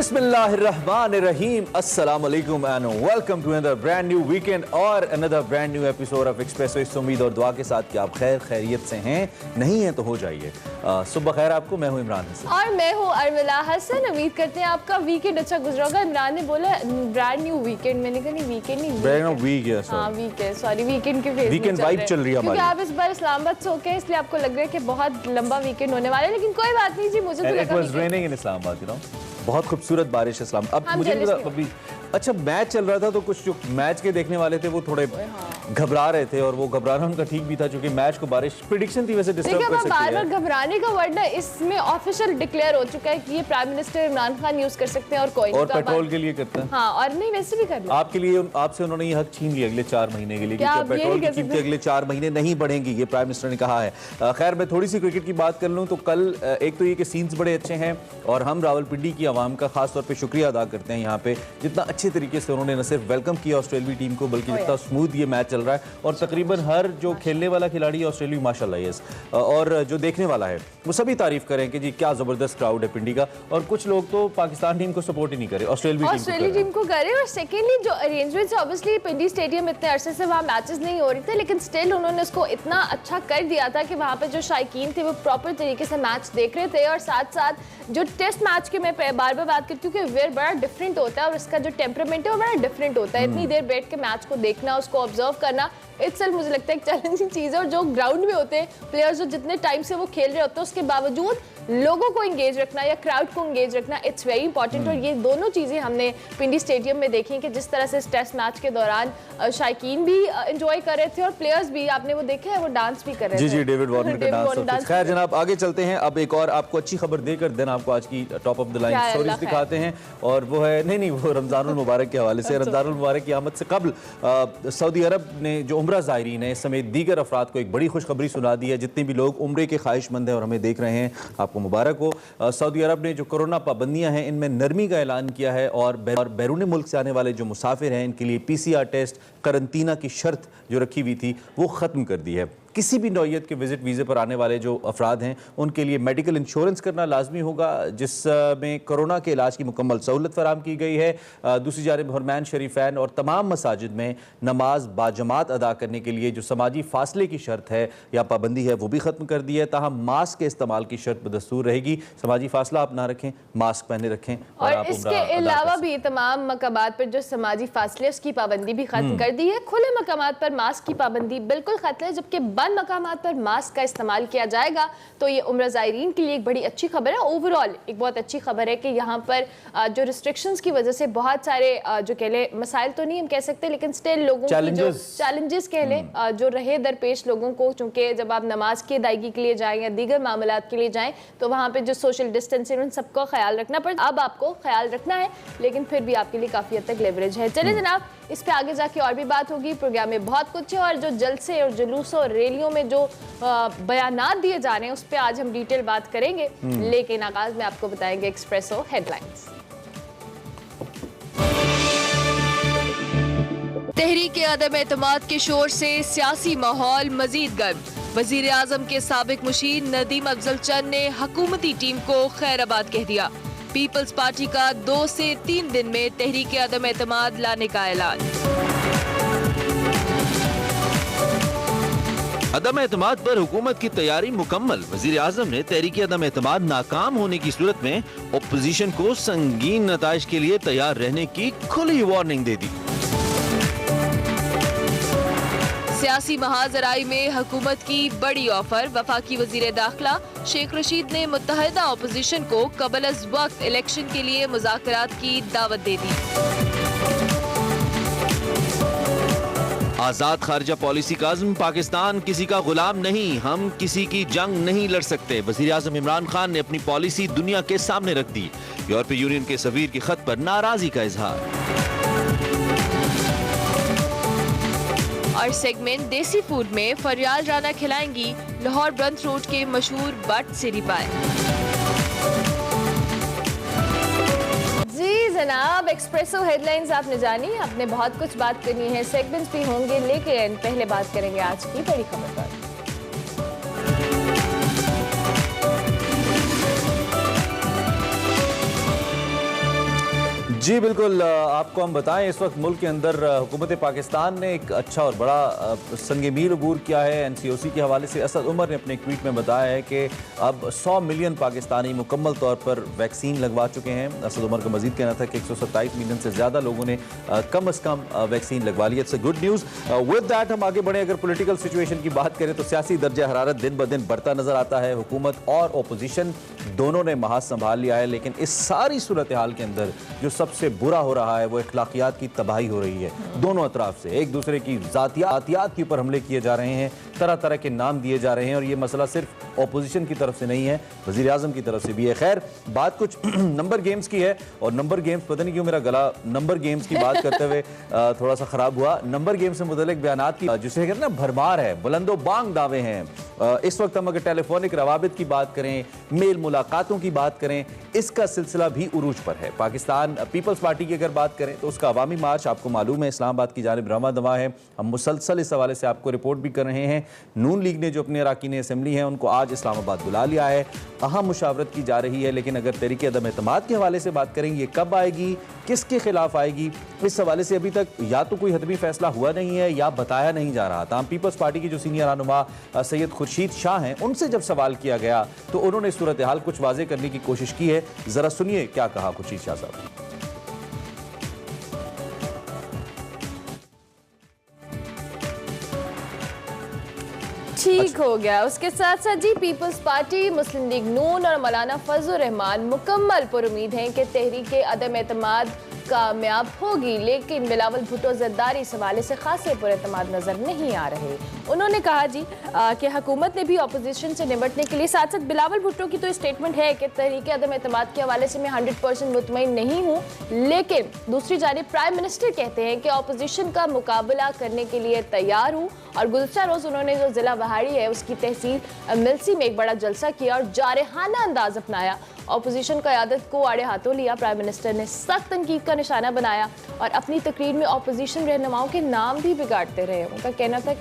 Bismillahirrahmanirrahim. Assalamu alaikum and welcome to another brand new weekend और another brand new episode of Expresso। इस उम्मीद और दुआ के साथ कि आप खैरियत से हैं, नहीं हैं तो हो जाइए। सुबह खैर आपको, मैं हूँ इमरान हसन और मैं हूँ अर्मिला हसन। उम्मीद करते हैं आपका वीकेंड अच्छा गुजरा होगा। इमरान ने बोला ब्रांड न्यू वीकेंड, मैंने कहा नहीं वीकेंड नहीं, ब्रांड न्यू वीक है। हाँ वीक है, सॉरी वीकेंड के फेज में वीकेंड वाइब चल रही है हमारी। क्योंकि आप इस बार इस्लामाबाद से होके इसलिए आपको लग रहा है कि बहुत लंबा वीकेंड होने वाला है, लेकिन कोई बात नहीं जी, मुझे तो लगा it was raining in Islamabad, you know। बहुत खूबसूरत बारिश इस्लाम। अब मुझे अभी अच्छा मैच चल रहा था तो कुछ जो मैच के देखने वाले थे वो थोड़े घबरा रहे थे और वो घबराना उनका ठीक भी था क्योंकि मैच को बारिश प्रेडिक्शन थी वैसे डिस्टर्ब कर सकती है। बार-बार घबराने का वर्ड ना इसमें ऑफिशियल डिक्लेयर हो चुका है कि ये prime minister Imran Khan use कर सकते हैं और कोई और पेट्रोल के लिए करते हैं। हाँ, और नहीं वैसे भी कर आपके लिए, आपसे उन्होंने ये हक छीन लिया अगले 4 महीने के लिए कि पेट्रोल की कीमतें अगले 4 महीने नहीं बढ़ेंगी, ये प्राइम मिनिस्टर ने कहा है। खैर मैं थोड़ी सी क्रिकेट की बात कर लूँ तो कल एक तो ये कि सीन्स बड़े अच्छे हैं और हम रावलपिंडी की आवाम का खास तौर पे शुक्रिया अदा करते हैं यहाँ पे, जितना अच्छे तरीके से उन्होंने न सिर्फ वेलकम किया ऑस्ट्रेलियाई टीम को बल्कि जितना स्मूथ ये मैच चल रहा है और तकरीबन हर जो खेलने वाला खिलाड़ी है ऑस्ट्रेलिया माशाल्लाह और जो देखने वाला है वो सभी तारीफ करें कि जी क्या जबरदस्त क्राउड है पिंडी का। और कुछ लोग तो पाकिस्तान टीम को सपोर्ट ही नहीं करे, ऑस्ट्रेलिया टीम को करे। और सेकेंडली जो अरेंजमेंट्स ऑब्वियसली पिंडी स्टेडियम इतने अरसे से वहाँ मैचेस नहीं हो रहे थे, लेकिन स्टिल उन्होंने उसको इतना अच्छा कर दिया था कि वहाँ पे जो शायकीन थे वो प्रॉपर तरीके से मैच देख रहे थे। और साथ साथ जो टेस्ट मैच के मैं बार बार बात करती हूँ कि वेयर बड़ा डिफरेंट होता है और इसका जो टेम्परामेंट है वो बड़ा डिफरेंट होता है। इतनी देर बैठ के मैच को देखना, उसको ऑब्जर्व करना इटसेल्फ मुझे लगता है एक चैलेंजिंग चीज़ है। और जो ग्राउंड में होते हैं प्लेयर्स जो जितने टाइम से वो खेल रहे होते हैं उसके बावजूद लोगों को एंगेज रखना या क्राउड को एंगेज रखना इट्स वेरी इंपॉर्टेंट। और ये दोनों चीज़ें हमने पिंडी स्टेडियम में देखी कि जिस तरह से इस टेस्ट मैच के दौरान शायकीन भी एंजॉय कर रहे थे और प्लेयर्स भी, आपने वो देखा है, वो डांस भी कर रहे थे। जी डेविड वार्नर का डांस। खैर जनाब आगे चलते हैं। अब एक और आपको अच्छी खबर देकर देन आपको आज की top of the line stories दिखाते हैं और वो है नहीं वो रमजानुल मुबारक के हवाले से। रमजानुल मुबारक की आमद से कबल सऊदी अरब ने जो उम्रा ज़ायरीन है समेत दीगर अफराद को एक बड़ी खुशखबरी सुना दी है। जितने भी लोग उम्रे के ख्वाहिशमंद हैं और हमें देख रहे हैं, आपको मुबारक हो। सऊदी अरब ने जो कोरोना पाबंदियां हैं इनमें नरमी का ऐलान किया है और बैरून मुल्क से आने वाले जो मुसाफिर हैं इनके लिए PCR टेस्ट, करंतना की शर्त जो रखी हुई थी वो ख़त्म कर दी है। किसी भी नौयत के विजिट वीज़े पर आने वाले जो अफराद हैं उनके लिए मेडिकल इंश्योरेंस करना लाजमी होगा, जिसमें कोरोना के इलाज की मुकम्मल सहूलत फराम की गई है। दूसरी जानिब हरमैन शरीफैन और तमाम मसाजिद में नमाज बाजमात अदा करने के लिए जो समाजी फासले की शर्त है या पाबंदी है वो भी ख़त्म कर दी है। ताहम मास्क के इस्तेमाल की शर्त बदस्तूर रहेगी। समाजी फासला आप ना रखें, मास्क पहने रखें। और इसके अलावा भी तमाम मकामात पर जो समाजी फासले उसकी पाबंदी भी खत्म कर दी है। खुले मकामात पर मास्क की पाबंदी बिल्कुल खत्म है, जबकि बंद मकामात पर मास्क का इस्तेमाल किया जाएगा। तो ये उम्रा ज़ायरीन के लिए एक बड़ी अच्छी खबर है। ओवरऑल एक बहुत अच्छी खबर है कि यहाँ पर जो रिस्ट्रिक्शंस की वजह से बहुत सारे जो कह लें मसाइल तो नहीं हम कह सकते, लेकिन स्टिल लोगों की जो चैलेंजेस कह लें जो रहे दरपेश लोगों को, चूँकि जब आप नमाज की अदायगी के लिए जाएँ या दीगर मामलात के लिए जाएँ तो वहाँ पर जो सोशल डिस्टेंसिंग उन सबका ख्याल रखना पड़ता। अब आपको ख्याल रखना है, लेकिन फिर भी आपके लिए काफ़ी हद तक लेवरेज है। चलिए जनाब, इस पे आगे जाके और भी बात होगी। प्रोग्राम में बहुत कुछ है और जो जलसे और जुलूसों और रैलियों में जो बयानात दिए जा रहे हैं उस पे आज हम डिटेल बात करेंगे, लेकिन आगाज में आपको बताएंगे एक्सप्रेसो हेडलाइंस। तहरीक अदम एतमाद के शोर से सियासी माहौल मजीद गर्म। वजीर आजम के साबिक मुशीर नदीम अफजल चंद ने हुकूमती टीम को खैराबाद कह दिया। पीपल्स पार्टी का 2 से 3 दिन में तहरीक अदम एतमाद लाने का ऐलान। अदम एतमाद पर हुकूमत की तैयारी मुकम्मल। वजीर आजम ने तहरीक अदम एतमाद नाकाम होने की सूरत में ओपोजिशन को संगीन नताइज के लिए तैयार रहने की खुली वार्निंग दे दी। सियासी महाजराई में हुकूमत की बड़ी ऑफर। वफाकी वजीर दाखिला शेख रशीद ने मुत्तहिदा ओपोजिशन को कबल अज वक्त इलेक्शन के लिए मुज़ाकरात की दावत दे दी। आजाद खारजा पॉलिसी का अज़्म, पाकिस्तान किसी का गुलाम नहीं, हम किसी की जंग नहीं लड़ सकते। वज़ीर आज़म इमरान खान ने अपनी पॉलिसी दुनिया के सामने रख दी। यूरोपीय यूनियन के सफीर के खत पर नाराजगी का इजहार। और सेगमेंट देसी फूड में फरियाल राना खिलाएंगी लाहौर ब्रंथ रोड के मशहूर बट सिरी पाए। जी जनाब, एक्सप्रेसो हेडलाइंस आपने जानी, आपने बहुत कुछ बात करनी है, सेगमेंट्स भी होंगे, लेकिन पहले बात करेंगे आज की बड़ी खबर पर। जी बिल्कुल, आपको हम बताएं इस वक्त मुल्क के अंदर हुकूमत पाकिस्तान ने एक अच्छा और बड़ा संग-ए-मील अबूर किया है। NCOC के हवाले से असद उमर ने अपने एक ट्वीट में बताया है कि अब 100 मिलियन पाकिस्तानी मुकम्मल तौर पर वैक्सीन लगवा चुके हैं। असद उमर का मजीद कहना था कि 127 मिलियन से ज़्यादा लोगों ने कम अज़ कम वैक्सीन लगवा ली। It's a good news. With that हम आगे बढ़े। अगर पोलिटिकल सिचुएशन की बात करें तो सियासी दर्जा हरारत दिन ब दिन बढ़ता नजर आता है। हुकूमत और अपोजिशन दोनों ने महाज संभाल लिया है, लेकिन इस सारी सूरत हाल के अंदर जो सबसे बुरा हो रहा है वो अखलाकियात की तबाही हो रही है। दोनों अतराफ से एक दूसरे की जातियात के ऊपर हमले किए जा रहे हैं, तरह तरह के नाम दिए जा रहे हैं, और ये मसला सिर्फ अपोजिशन की तरफ से नहीं है, वज़ीर आज़म की तरफ से भी है। खैर, बात कुछ नंबर गेम्स की है, और नंबर गेम्स, पता नहीं क्यों मेरा गला नंबर गेम्स की बात करते हुए थोड़ा सा ख़राब हुआ। नंबर गेम्स से मुतल्लिक बयानात की जिसे कहते हैं ना भरमार है, बुलंदो बांग दावे हैं। इस वक्त हम अगर टेलीफोनिक रवाबित की बात करें, मेल मुलाकातों की बात करें, इसका सिलसिला भी उरूज पर है। पाकिस्तान पीपल्स पार्टी की अगर बात करें तो उसका अवामी मार्च आपको मालूम है इस्लामाबाद की जानिब रवा दवा है। हम मुसलसल इस हवाले से आपको रिपोर्ट भी कर रहे हैं। नून लीग ने जो अपने अराकीन असेंबली हैं उनको आज इस्लामाबाद बुला लिया है, अहम मुशावरत की जा रही है। लेकिन अगर तहरीक अदम एतमाद के हवाले से बात करें, ये कब आएगी, किसके खिलाफ आएगी, इस हवाले से अभी तक या तो कोई हतमी फैसला हुआ नहीं है या बताया नहीं जा रहा था। पीपल्स पार्टी की जो सीनियर रहनुमा सैयद खुर्शीद शाह हैं, उनसे जब सवाल किया गया तो उन्होंने सूरत हाल कुछ वाज़ेह करने की कोशिश की है। जरा सुनिए क्या कहा खुर्शीद शाह साहब। ठीक हो गया। उसके साथ साथ जी पीपल्स पार्टी, मुस्लिम लीग नून और मौलाना फजल रहमान मुकम्मल पुरुमीद हैं कि तहरीक अदम एतमाद कामयाब होगी, लेकिन बिलावल भुट्टो ज़रदारी इस हवाले से खासे पुरएतमाद नजर नहीं आ रहे। उन्होंने कहा जी कि हुकूमत ने भी अपोजिशन से निपटने के लिए, साथ साथ बिलावल भुट्टो की तो स्टेटमेंट है कि तहरीक अदम एतमाद के हवाले से मैं 100% मुतमईन नहीं हूँ, लेकिन दूसरी जानिब प्राइम मिनिस्टर कहते हैं कि अपोजिशन का मुकाबला करने के लिए तैयार हूँ। और गुज़श्ता रोज़ उन्होंने जो ज़िला वहाड़ी है उसकी तहसील मिल्सी में एक बड़ा जलसा किया और जारहाना अंदाज अपनाया। अपोजिशन क़यादत को आड़े हाथों लिया। प्राइम मिनिस्टर ने सख्त तनकीद का निशाना बनाया और अपनी तकरीर में अपोजिशन रहनुमाओं के नाम भी बिगाड़ते रहे। उनका कहना था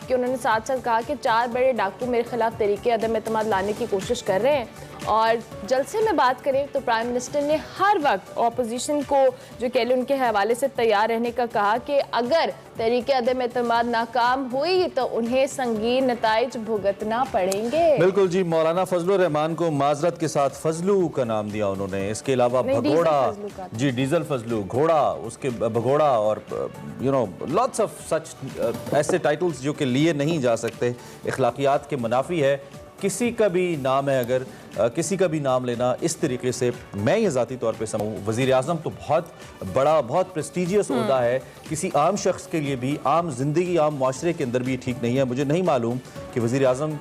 कि उन्होंने साथ साथ कहा कि 4 बड़े डाकू मेरे खिलाफ तरीके अदम एतमाद लाने की कोशिश कर रहे हैं। और जलसे में बात करें तो प्राइम मिनिस्टर ने हर वक्त अपोजिशन को जो कह लें उनके हवाले से तैयार रहने का कहा कि अगर तरीके अदम एतमाद नाकाम हुई तो उन्हें संगीन नताइज भुगतना पड़ेंगे। बिल्कुल जी, मौलाना फजलुर रहमान को माजरत के साथ फजलू का नाम दिया उन्होंने। इसके अलावा भगोड़ा जी, डीजल फजलू, घोड़ा, उसके भगोड़ा और लॉट्स ऑफ सच ऐसे टाइटल्स जो कि लिए नहीं जा सकते, इखलाकियात के मुनाफी है। किसी का भी नाम है, अगर किसी का भी नाम लेना इस तरीके से, मैं ये ज़ाती तौर पे समझूँ, वज़ीर आज़म तो बहुत बड़ा, बहुत प्रेस्टीजियस ओहदा है, किसी आम शख्स के लिए भी, आम जिंदगी, आम माशरे के अंदर भी ठीक नहीं है। मुझे नहीं मालूम कि वज़ीर आज़म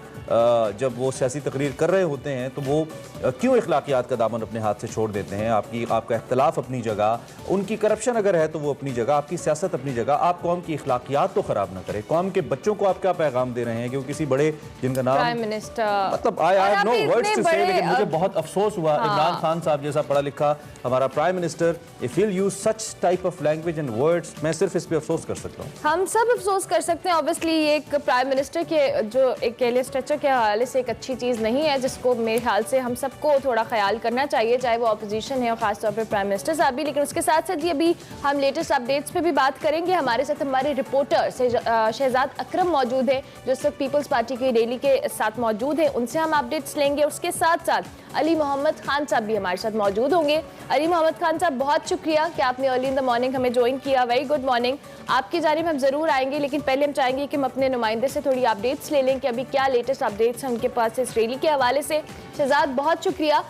जब वो सियासी तकरीर कर रहे होते हैं तो वो क्यों इखलाकियात का दामन अपने हाथ से छोड़ देते हैं। आपका इख्तलाफ अपनी जगह, उनकी करप्शन अगर है तो वो अपनी जगह, आपकी सियासत अपनी जगह, आप कौम की इखलाकियात तो ख़राब ना करें। कौम के बच्चों को आप क्या पैगाम दे रहे हैं? क्योंकि किसी बड़े जिनका नाम प्राइम मिनिस्टर, मतलब I have no words to say, लेकिन मुझे बहुत अफसोस हुआ। इमरान खान साहब जैसा पढ़ा लिखा हमारा prime minister, if you use such type of language and words, मैं सिर्फ इस पे अफसोस कर सकता हूँ। हम सब अफसोस कर सकते हैं। ऑब्वियसली ये एक प्राइम मिनिस्टर के जो एक केले स्ट्रक्चर के हवाले से एक अच्छी चीज़ नहीं है, जिसको मेरे ख्याल से हम सबको थोड़ा ख्याल करना चाहिए, चाहे वो अपोजिशन है और खासतौर पर प्राइम मिनिस्टर साहब भी। लेकिन उसके साथ साथ ये अभी हम लेटेस्ट अपडेट्स पे भी बात करेंगे। हमारे साथ हमारे रिपोर्टर शहजाद अकरम मौजूद है जो इस वक्त पीपल्स पार्टी की रैली के साथ मौजूद है, उनसे हम अपडेट्स लेंगे। उसके साथ साथ अली मोहम्मद खान साहब भी हमारे साथ मौजूद होंगे। अली मोहम्मद खान साहब, बहुत शुक्रिया कि आपने अर्ली इन द मॉर्निंग हमें ज्वाइन किया। Very good morning. आपकी जानिब हम ज़रूर आएंगे, लेकिन पहले हम चाहेंगे कि हम अपने नुमाइंदे से थोड़ी अपडेट्स ले लें कि अभी क्या लेटेस्ट अपडेट्स हैं उनके पास इस रैली के हवाले से। शहजाद, बहुत शुक्रिया।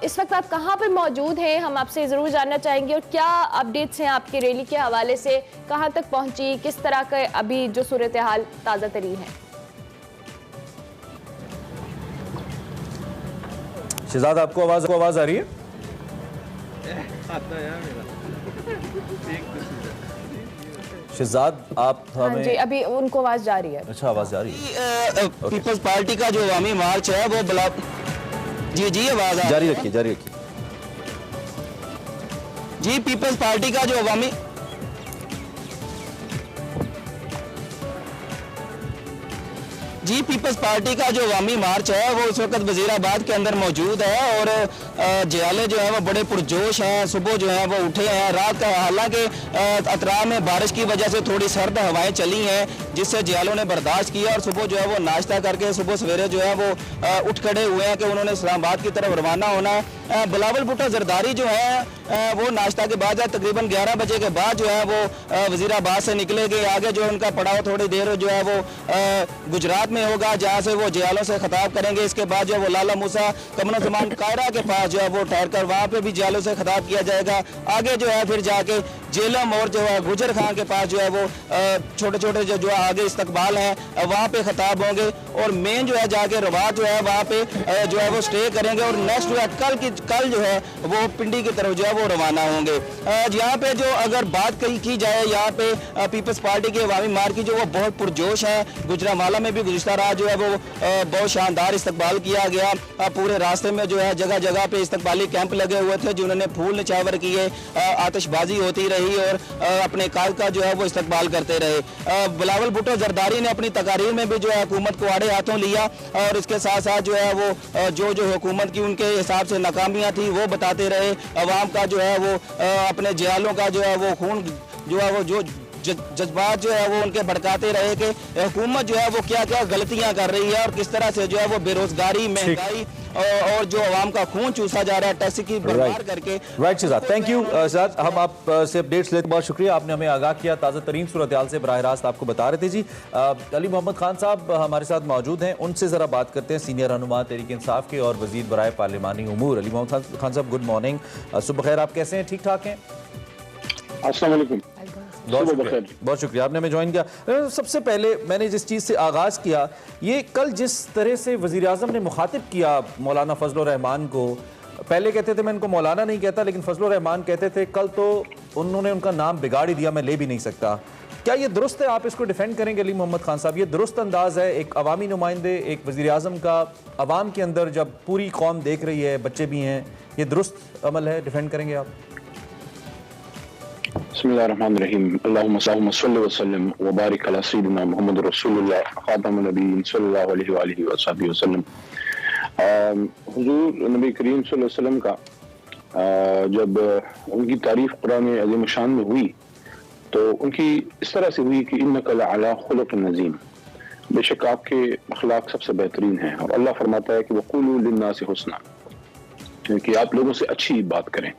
इस वक्त आप कहाँ पर मौजूद हैं, हम आपसे ज़रूर जानना चाहेंगे, और क्या अपडेट्स हैं आपकी रैली के हवाले से, कहाँ तक पहुँची, किस तरह का अभी जो सूरत हाल ताज़ा तरीन है? शहजाद, आपको आवाज आ रही है? शहजाद, आप हमें जी, अभी उनको आवाज जा रही है। अच्छा, आवाज जा रही है। पीपल्स पार्टी का जो अवामी मार्च है वो जी आवाज जारी रखिए। जी, पीपल्स पार्टी का जो अवामी पीपल्स पार्टी का जो अवामी मार्च है वो इस वक्त वजीराबाद के अंदर मौजूद है और जियाले जो है वो बड़े पुरजोश हैं, सुबह जो है वो उठे हैं। रात का हालांकि अतराफ में बारिश की वजह से थोड़ी सर्द हवाएं चली हैं, जिससे जियालों ने बर्दाश्त किया और सुबह जो है वो नाश्ता करके सुबह सवेरे जो है वो उठ खड़े हुए हैं कि उन्होंने इस्लामाबाद की तरफ रवाना होना है। बिलावल भुट्टो जरदारी जो है वो नाश्ता के बाद तकरीबन 11 बजे के बाद जो है वो वजीराबाद से निकलेंगे। आगे जो उनका पड़ाव थोड़ी देर जो है वो गुजरात में होगा, जहाँ से वो जियालों से खिताब करेंगे। इसके बाद जो है वो लाला मूसा कमरुज़्ज़मान कायरा के पास जो है वो ठहर कर वहाँ पे भी जियालों से खिताब किया जाएगा। आगे जो है फिर जाके जेलम और जो है गुजर खान के पास जो है वो छोटे छोटे जो आगे इस्तकबाल हैं वहाँ पे खिताब होंगे और मेन जो है जाके रवात जो है वहाँ पे जो है वो स्टे करेंगे और नेक्स्ट जो है कल जो है वो पिंडी की तरफ जो है वो रवाना होंगे। यहाँ पे जो अगर बात की जाए यहाँ पे पीपल्स पार्टी के अवामी मार्च की जो वो बहुत पुरजोश है। गुजरांवाला में भी गुज़िश्ता रात जो है वो बहुत शानदार इस्तकबाल किया गया। पूरे रास्ते में जो है जगह जगह पे इस्तकबाली कैंप लगे हुए थे जिन्होंने फूल निछावर किए, आतिशबाजी होती रही और अपने कायद का जो है वो इस्तकबाल करते रहे। बिलावल भुट्टो जरदारी ने अपनी तकारीर में भी जो है हुकूमत को आड़े हाथों लिया और इसके साथ साथ जो है वो जो हुकूमत की उनके हिसाब से नाकामियां थी वो बताते रहे। अवाम का जो है वो अपने जियालों का जो है वो खून जो है वो जो जज्बात जो है वो उनके भड़काते रहे कि हुकूमत जो है वो क्या क्या गलतियां कर रही है और किस तरह से जो है वो बेरोजगारी, महंगाई और जो आवाम का खून चूसा जा रहा है टैक्स की बर्बाद करके। Right Shahzad, thank you Shahzad. हम आप से अपडेट्स लेते बहुत शुक्रिया, आपने हमें आगाह किया, ताज़ा तरीन सूरत हाल से बराह रास्त आपको बता रहे थे जी। अली मोहम्मद खान साहब हमारे साथ मौजूद हैं, उनसे ज़रा बात करते हैं, सीनियर रहनुमा तहरीक इंसाफ के और वज़ीर बराए पार्लिमानी उमूर। अली मोहम्मद खान साहब, गुड मॉर्निंग, सुबह खैर, आप कैसे हैं? ठीक ठाक हैं? अस्सलाम वालेकुम। बहुत शुक्रिया आपने हमें ज्वाइन किया। सबसे पहले मैंने जिस चीज़ से आगाज़ किया, ये कल जिस तरह से वज़ीर आज़म ने मुखातिब किया मौलाना फजल रहमान को, पहले कहते थे मैं इनको मौलाना नहीं कहता लेकिन फजल रहमान कहते थे, कल तो उन्होंने उनका नाम बिगाड़ ही दिया, मैं ले भी नहीं सकता। क्या ये दुरुस्त है? आप इसको डिफेंड करेंगे अली मोहम्मद खान साहब? ये दुरुस्त अंदाज़ है एक अवामी नुमाइंदे, एक वज़ीर आज़म का अवाम के अंदर जब पूरी कौम देख रही है, बच्चे भी हैं, ये दुरुस्त अमल है? डिफेंड करेंगे आप? बिस्मिल्लाहिर्रहमानिर्रहीम, अल्लाहुम्मा सल्लि व सल्लिम व बारिक अला सय्यिदिना मुहम्मद रसूलुल्लाह खातमुन नबिय्यीन सल्लल्लाहु अलैहि व सल्लम वसल्लम। हुजूर नबी करीम सल्लल्लाहु अलैहि वसल्लम का जब उनकी तारीफ कुरान अज़ीम शान में हुई तो उनकी इस तरह से हुई कि इन्नका लअला खुलुक़िन अज़ीम, बेशक आपके अखलाक सबसे बेहतरीन हैं। और अल्लाह फरमाता है कि वक़ूलू लिन्नासि हुस्ना, कि आप लोगों से अच्छी बात करें।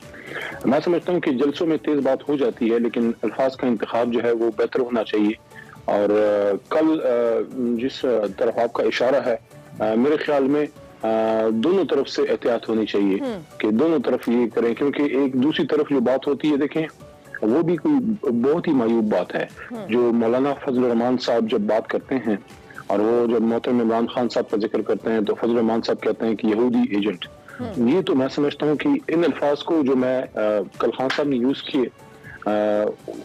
मैं समझता हूँ कि जलसों में तेज बात हो जाती है लेकिन अल्फाज का इंतखाब जो है वो बेहतर होना चाहिए। और कल जिस तरफ आपका इशारा है, मेरे ख्याल में दोनों तरफ से एहतियात होनी चाहिए कि दोनों तरफ ये करें, क्योंकि एक दूसरी तरफ जो बात होती है, देखें वो भी कोई बहुत ही मायूब बात है। जो मौलाना फजल रहमान साहब जब बात करते हैं और वो जब मोहतरम इमरान खान साहब का जिक्र करते हैं तो फजल रहमान साहब कहते हैं कि यहूदी एजेंट, ये तो मैं समझता हूँ कि इन अल्फाज को जो मैं कल खान साहब ने यूज किए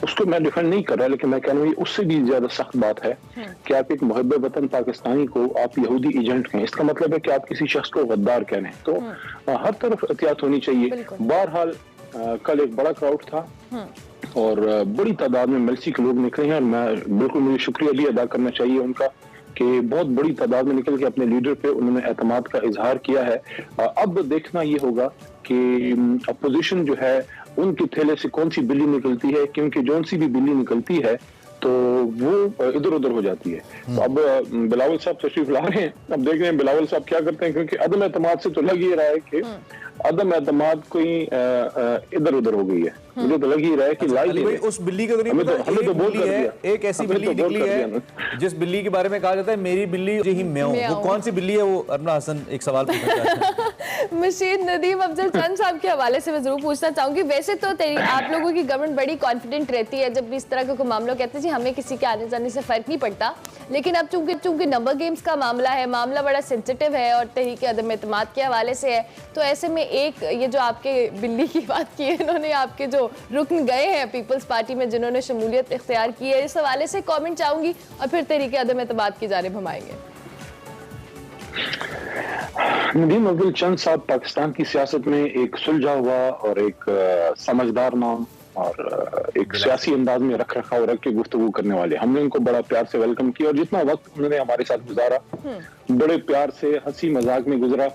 उसको मैं डिफेंड नहीं कर रहा, लेकिन मैं कह रहा हूँ उससे भी ज्यादा सख्त बात है कि आप एक मुहब्बे वतन पाकिस्तानी को आप यहूदी एजेंट कहें। इसका मतलब है कि आप किसी शख्स को गद्दार कह रहे हैं। तो हर तरफ एहतियात होनी चाहिए। बहरहाल कल एक बड़ा क्राउड था और बड़ी तादाद में मलसी के लोग निकले हैं और मैं बिल्कुल मुझे शुक्रिया भी अदा करना चाहिए उनका कि बहुत बड़ी तादाद में निकल के अपने लीडर पे उन्होंने एतमाद का इजहार किया है। अब देखना ये होगा कि अपोजिशन जो है उनके थैले से कौन सी बिल्ली निकलती है, क्योंकि जौन सी भी बिल्ली निकलती है तो वो इधर उधर हो जाती है। तो अब बिलावल साहब तशरीफ ला रहे हैं, अब देख रहे हैं बिलावल साहब क्या करते हैं, क्योंकि अदम एतमाद से तो लग ही रहा है कि अदम एतमाद कोई इधर उधर हो गई है। मुझे तो लग ही रहा है कि लाई उस बिल्ली का तो नहीं पता, एक बिल्ली है, एक ऐसी बिल्ली निकली है जिस बिल्ली के बारे में कहा जाता है मेरी बिल्ली ही म्याऊं। वो कौन सी बिल्ली है? वो अरना हसन एक सवाल पूछना चाहता है। मशीद नदीम अफजल चंद साहब के हवाले से मैं जरूर पूछना चाहूंगी। वैसे तो आप लोगों की गवर्नमेंट बड़ी कॉन्फिडेंट रहती है जब भी इस तरह का कोई मामला कहते हैं जी हमें किसी के आने जाने से फर्क नहीं पड़ता, लेकिन अब चूंकि नंबर गेम्स का मामला है, मामला बड़ा सेंसिटिव है और तहरीक अदम एतमाद के हवाले से है, तो ऐसे में एक ये जो आपके बिल्ली की बात की है, इन्होंने आपके जो रुकन गए हैं पीपल्स पार्टी में जिन्होंने शमूलियत इख्तियार की है, इस हवाले से कमेंट चाहूंगी और फिर तहरीक अदम एतमाद की जानिब हम आएंगे। नदीम अफजल चंद साहब पाकिस्तान की सियासत में एक सुलझा हुआ और एक समझदार नाम और एक सियासी अंदाज में रख रखा और रख के गुफ्तगू करने वाले, हमने उनको बड़ा प्यार से वेलकम किया और जितना वक्त उन्होंने हमारे साथ गुजारा बड़े प्यार से हंसी मजाक में गुजरा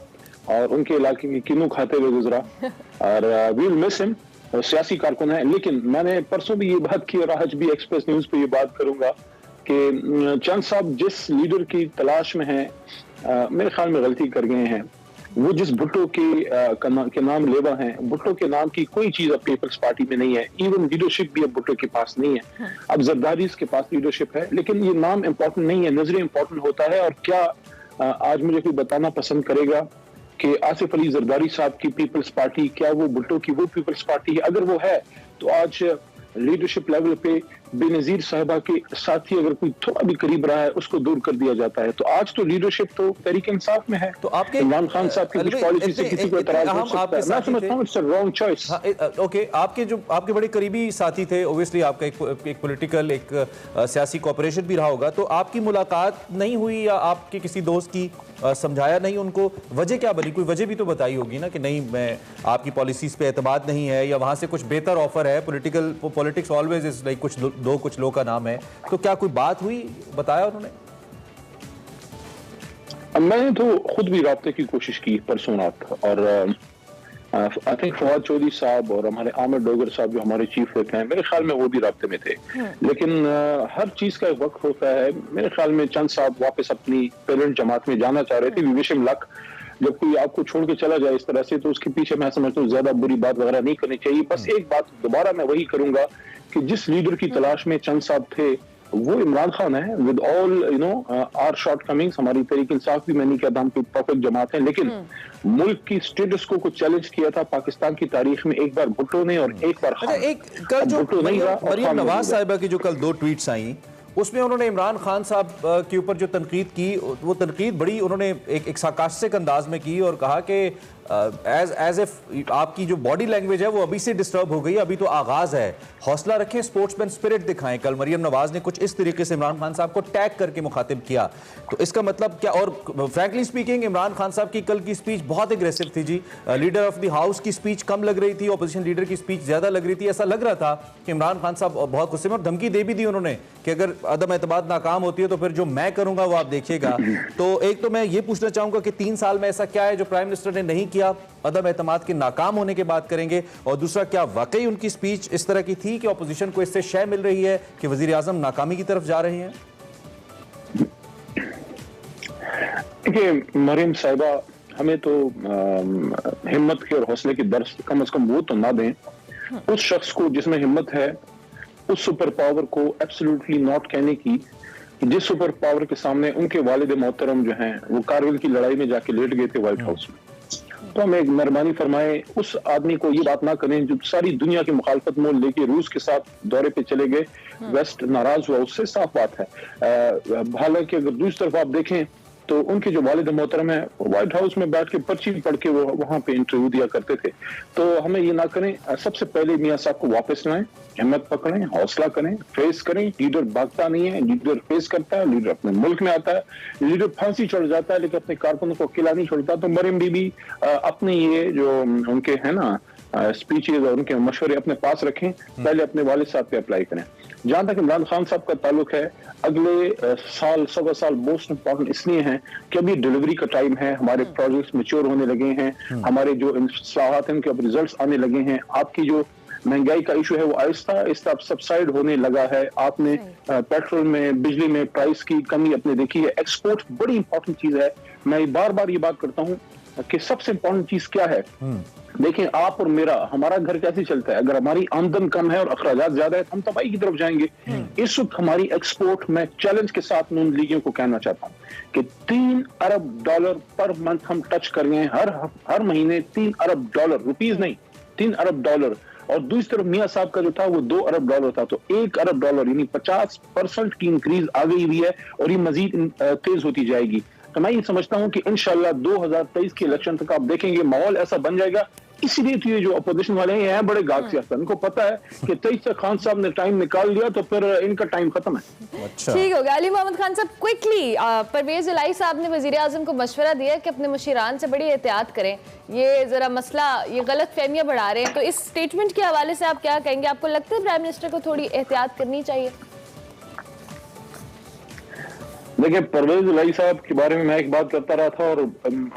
और उनके इलाके की किन्नू खाते हुए गुजरा और वी विल मिस हिम। सियासी कारकुन है, लेकिन मैंने परसों भी ये बात की और आज भी एक्सप्रेस न्यूज पे ये बात करूंगा कि चंद साहब जिस लीडर की तलाश में हैं, मेरे ख्याल में गलती कर गए हैं। वो जिस भुट्टो के नाम लेवा हैं, भुट्टो के नाम की कोई चीज अब पीपल्स पार्टी में नहीं है। इवन लीडरशिप भी अब भुट्टो के पास नहीं है। अब जरदारी के पास लीडरशिप है, लेकिन ये नाम इंपॉर्टेंट नहीं है, नजरिया इंपॉर्टेंट होता है। और क्या आज मुझे कोई बताना पसंद करेगा कि आसिफ अली जरदारी साहब की पीपल्स पार्टी, क्या वो भुट्टो की वो पीपल्स पार्टी है? अगर वो है तो आज लीडरशिप लेवल पे बेनजीर साहिबा के साथी अगर कोई थोड़ा भी करीब रहा है उसको दूर कर दिया जाता है। तो आज तो लीडरशिप तो तहरीक इंसाफ में है। तो आपके इमरान खान साहब की कुछ पॉलिसी से किसी को एतराज हो सकता है। मैं समझता हूं it's a wrong choice. Okay, आपके बड़े करीबी साथी थे, ओब्वियसली आपका एक पॉलिटिकल एक सियासी कोऑपरेशन भी रहा होगा, तो आपकी मुलाकात नहीं हुई या आपके किसी दोस्त की समझाया नहीं उनको? वजह क्या बनी? कोई वजह भी तो बताई होगी ना कि नहीं, मैं आपकी पॉलिसीज पे एतमाद नहीं है या वहां से कुछ बेहतर ऑफर है। पॉलिटिक्स ऑलवेज इज लाइक कुछ लोग का नाम है, तो क्या कोई बात हुई, बताया उन्होंने? मैंने तो खुद भी राब्ते की कोशिश की परसों रात, और आई थिंक फवाद चौधरी साहब और हमारे आमिर डोगर साहब जो हमारे चीफ होते हैं, मेरे ख्याल में वो भी राब्ते में थे। लेकिन हर चीज का एक वक्त होता है। मेरे ख्याल में चंद साहब वापस अपनी पेरेंट जमात में जाना चाह रहे थे। We wish him luck. जब कोई आपको छोड़ के चला जाए इस तरह से, तो उसके पीछे मैं समझता हूँ ज्यादा बुरी बात वगैरह नहीं करनी चाहिए। बस एक बात दोबारा मैं वही करूंगा कि जिस लीडर की तलाश में चंद साहब थे वो इमरान खान है। With all you know our shortcomings, हमारी तहरीक इंसाफ भी मैं नहीं कहता हम कोई परफेक्ट जमात है, लेकिन मुल्क की स्टेटस को चैलेंज किया था पाकिस्तान की तारीख में एक बार भुट्टो ने और एक बार खान। एक कल जो मरियम नवाज साहिबा की जो कल 2 ट्वीट्स आई, उसमें उन्होंने इमरान खान साहब के ऊपर जो तनकीद की, वो तनकीद बड़ी उन्होंने एक सार्कास्टिक अंदाज में की और कहा कि एज इफ आपकी जो बॉडी लैंग्वेज है वो अभी से डिस्टर्ब हो गई, अभी तो आगाज है, हौसला रखें, स्पोर्ट्समैन स्पिरिट दिखाएं। कल मरियम नवाज ने कुछ इस तरीके से इमरान खान साहब को टैग करके मुखातिब किया, तो इसका मतलब क्या? और फ्रैंकली स्पीकिंग इमरान खान साहब की कल की स्पीच बहुत एग्रेसिव थी जी। लीडर ऑफ द हाउस की स्पीच कम लग रही थी, ऑपोजिशन लीडर की स्पीच ज्यादा लग रही थी। ऐसा लग रहा था कि इमरान खान साहब बहुत गुस्से में, और धमकी दे भी दी उन्होंने कि अगर अदम एतमाद नाकाम होती है तो फिर जो मैं करूंगा वो आप देखिएगा। तो एक तो मैं ये पूछना चाहूंगा कि 3 साल में ऐसा क्या है जो प्राइम मिनिस्टर ने नहीं किया, अदम एतमाद के नाकाम होने के बाद करेंगे? और दूसरा, क्या वाकई उनकी स्पीच इस तरह की थी कि ऑपोजिशन को इससे शय मिल रही है कि वजीर आजम नाकामी की तरफ जा रहे हैं? देखिए मरियम साहिबा हमें तो हिम्मत के और हौसले की दर्स कम से कम वो तो ना दें। उस शख्स को जिसमें हिम्मत है, उस सुपर पावर को एब्सोल्युटली नॉट कहने की, जिस सुपर पावर के सामने उनके वालिद मोहतरम जो हैं वो कारगिल की लड़ाई में जाके लेट गए थे व्हाइट हाउस में। तो हम एक मेहरबानी फरमाए उस आदमी को ये बात ना करें जो सारी दुनिया की मुखालफत मोल लेके रूस के साथ दौरे पे चले गए, वेस्ट नाराज हुआ, उससे साफ बात है। हालांकि अगर दूसरी तरफ आप देखें तो उनके जो वालिद मोहतरम है व्हाइट हाउस में बैठ के पर्ची पढ़ के वो वहां पे इंटरव्यू दिया करते थे। तो हमें ये ना करें। सबसे पहले मियां साहब को वापस लाएं, हिम्मत पकड़ें, हौसला करें, फेस करें। लीडर भागता नहीं है, लीडर फेस करता है, लीडर अपने मुल्क में आता है, लीडर फांसी चढ़ जाता है लेकिन अपने कारकुनों को अकेला नहीं छोड़ता। तो मरियम बीबी अपने ये जो उनके है ना स्पीचेज और उनके मशवरे अपने पास रखें, पहले अपने वालिद साहब पे अप्लाई करें। जहां तक इमरान खान साहब का ताल्लुक है, अगले साल 1.25 साल मोस्ट इंपॉर्टेंट इसलिए हैं कि अभी डिलीवरी का टाइम है, हमारे प्रोजेक्ट्स मैच्योर होने लगे हैं, हमारे जो इस्लाहात हैं उनके अब रिजल्ट्स आने लगे हैं। आपकी जो महंगाई का इशू है वो आहिस्ता आहिस्ता सबसाइड होने लगा है। आपने पेट्रोल में, बिजली में प्राइस की कमी अपने देखी है। एक्सपोर्ट बड़ी इंपॉर्टेंट चीज है। मैं बार बार ये बात करता हूँ कि सबसे इंपॉर्टेंट चीज क्या है। देखें आप और मेरा, हमारा घर कैसे चलता है? अगर हमारी आमदन कम है और अखराजात ज्यादा है तो हम तबाही की तरफ जाएंगे। इस वक्त हमारी एक्सपोर्ट, मैं चैलेंज के साथ नून लीगियों को कहना चाहता हूँ कि $3 अरब पर मंथ हम टच कर गए हैं। हर महीने $3 अरब, रुपीज नहीं, $3 अरब। और दूसरी तरफ मियां साहब का जो था वो $2 अरब था। तो $1 अरब यानी 50% की इंक्रीज आ गई हुई है और ये मजीद तेज होती जाएगी। तो मैं ये समझता हूं कि इंशाल्लाह 2023 के इलेक्शन तक आप देखेंगे माहौल ऐसा बन जाएगा। इसीलिए तो ये जो अपोजिशन वाले हैं बड़े गाग सियासत, इनको पता है कि 23 से खान साहब ने टाइम निकाल लिया तो फिर इनका टाइम खत्म है। अच्छा, ठीक हो गया। अली मोहम्मद खान साहब, क्विकली, परवेज इलाही साहब ने वजीर आजम को मशवरा दिया कि अपने मुशीरान से बड़ी एहतियात करें, ये जरा मसला, ये गलत फहमियां बढ़ा रहे हैं। तो इस स्टेटमेंट के हवाले से आप क्या कहेंगे? आपको लगता है प्राइम मिनिस्टर को थोड़ी एहतियात करनी चाहिए? देखिए, परवेज इलाही साहब के बारे में मैं एक बात करता रहा था और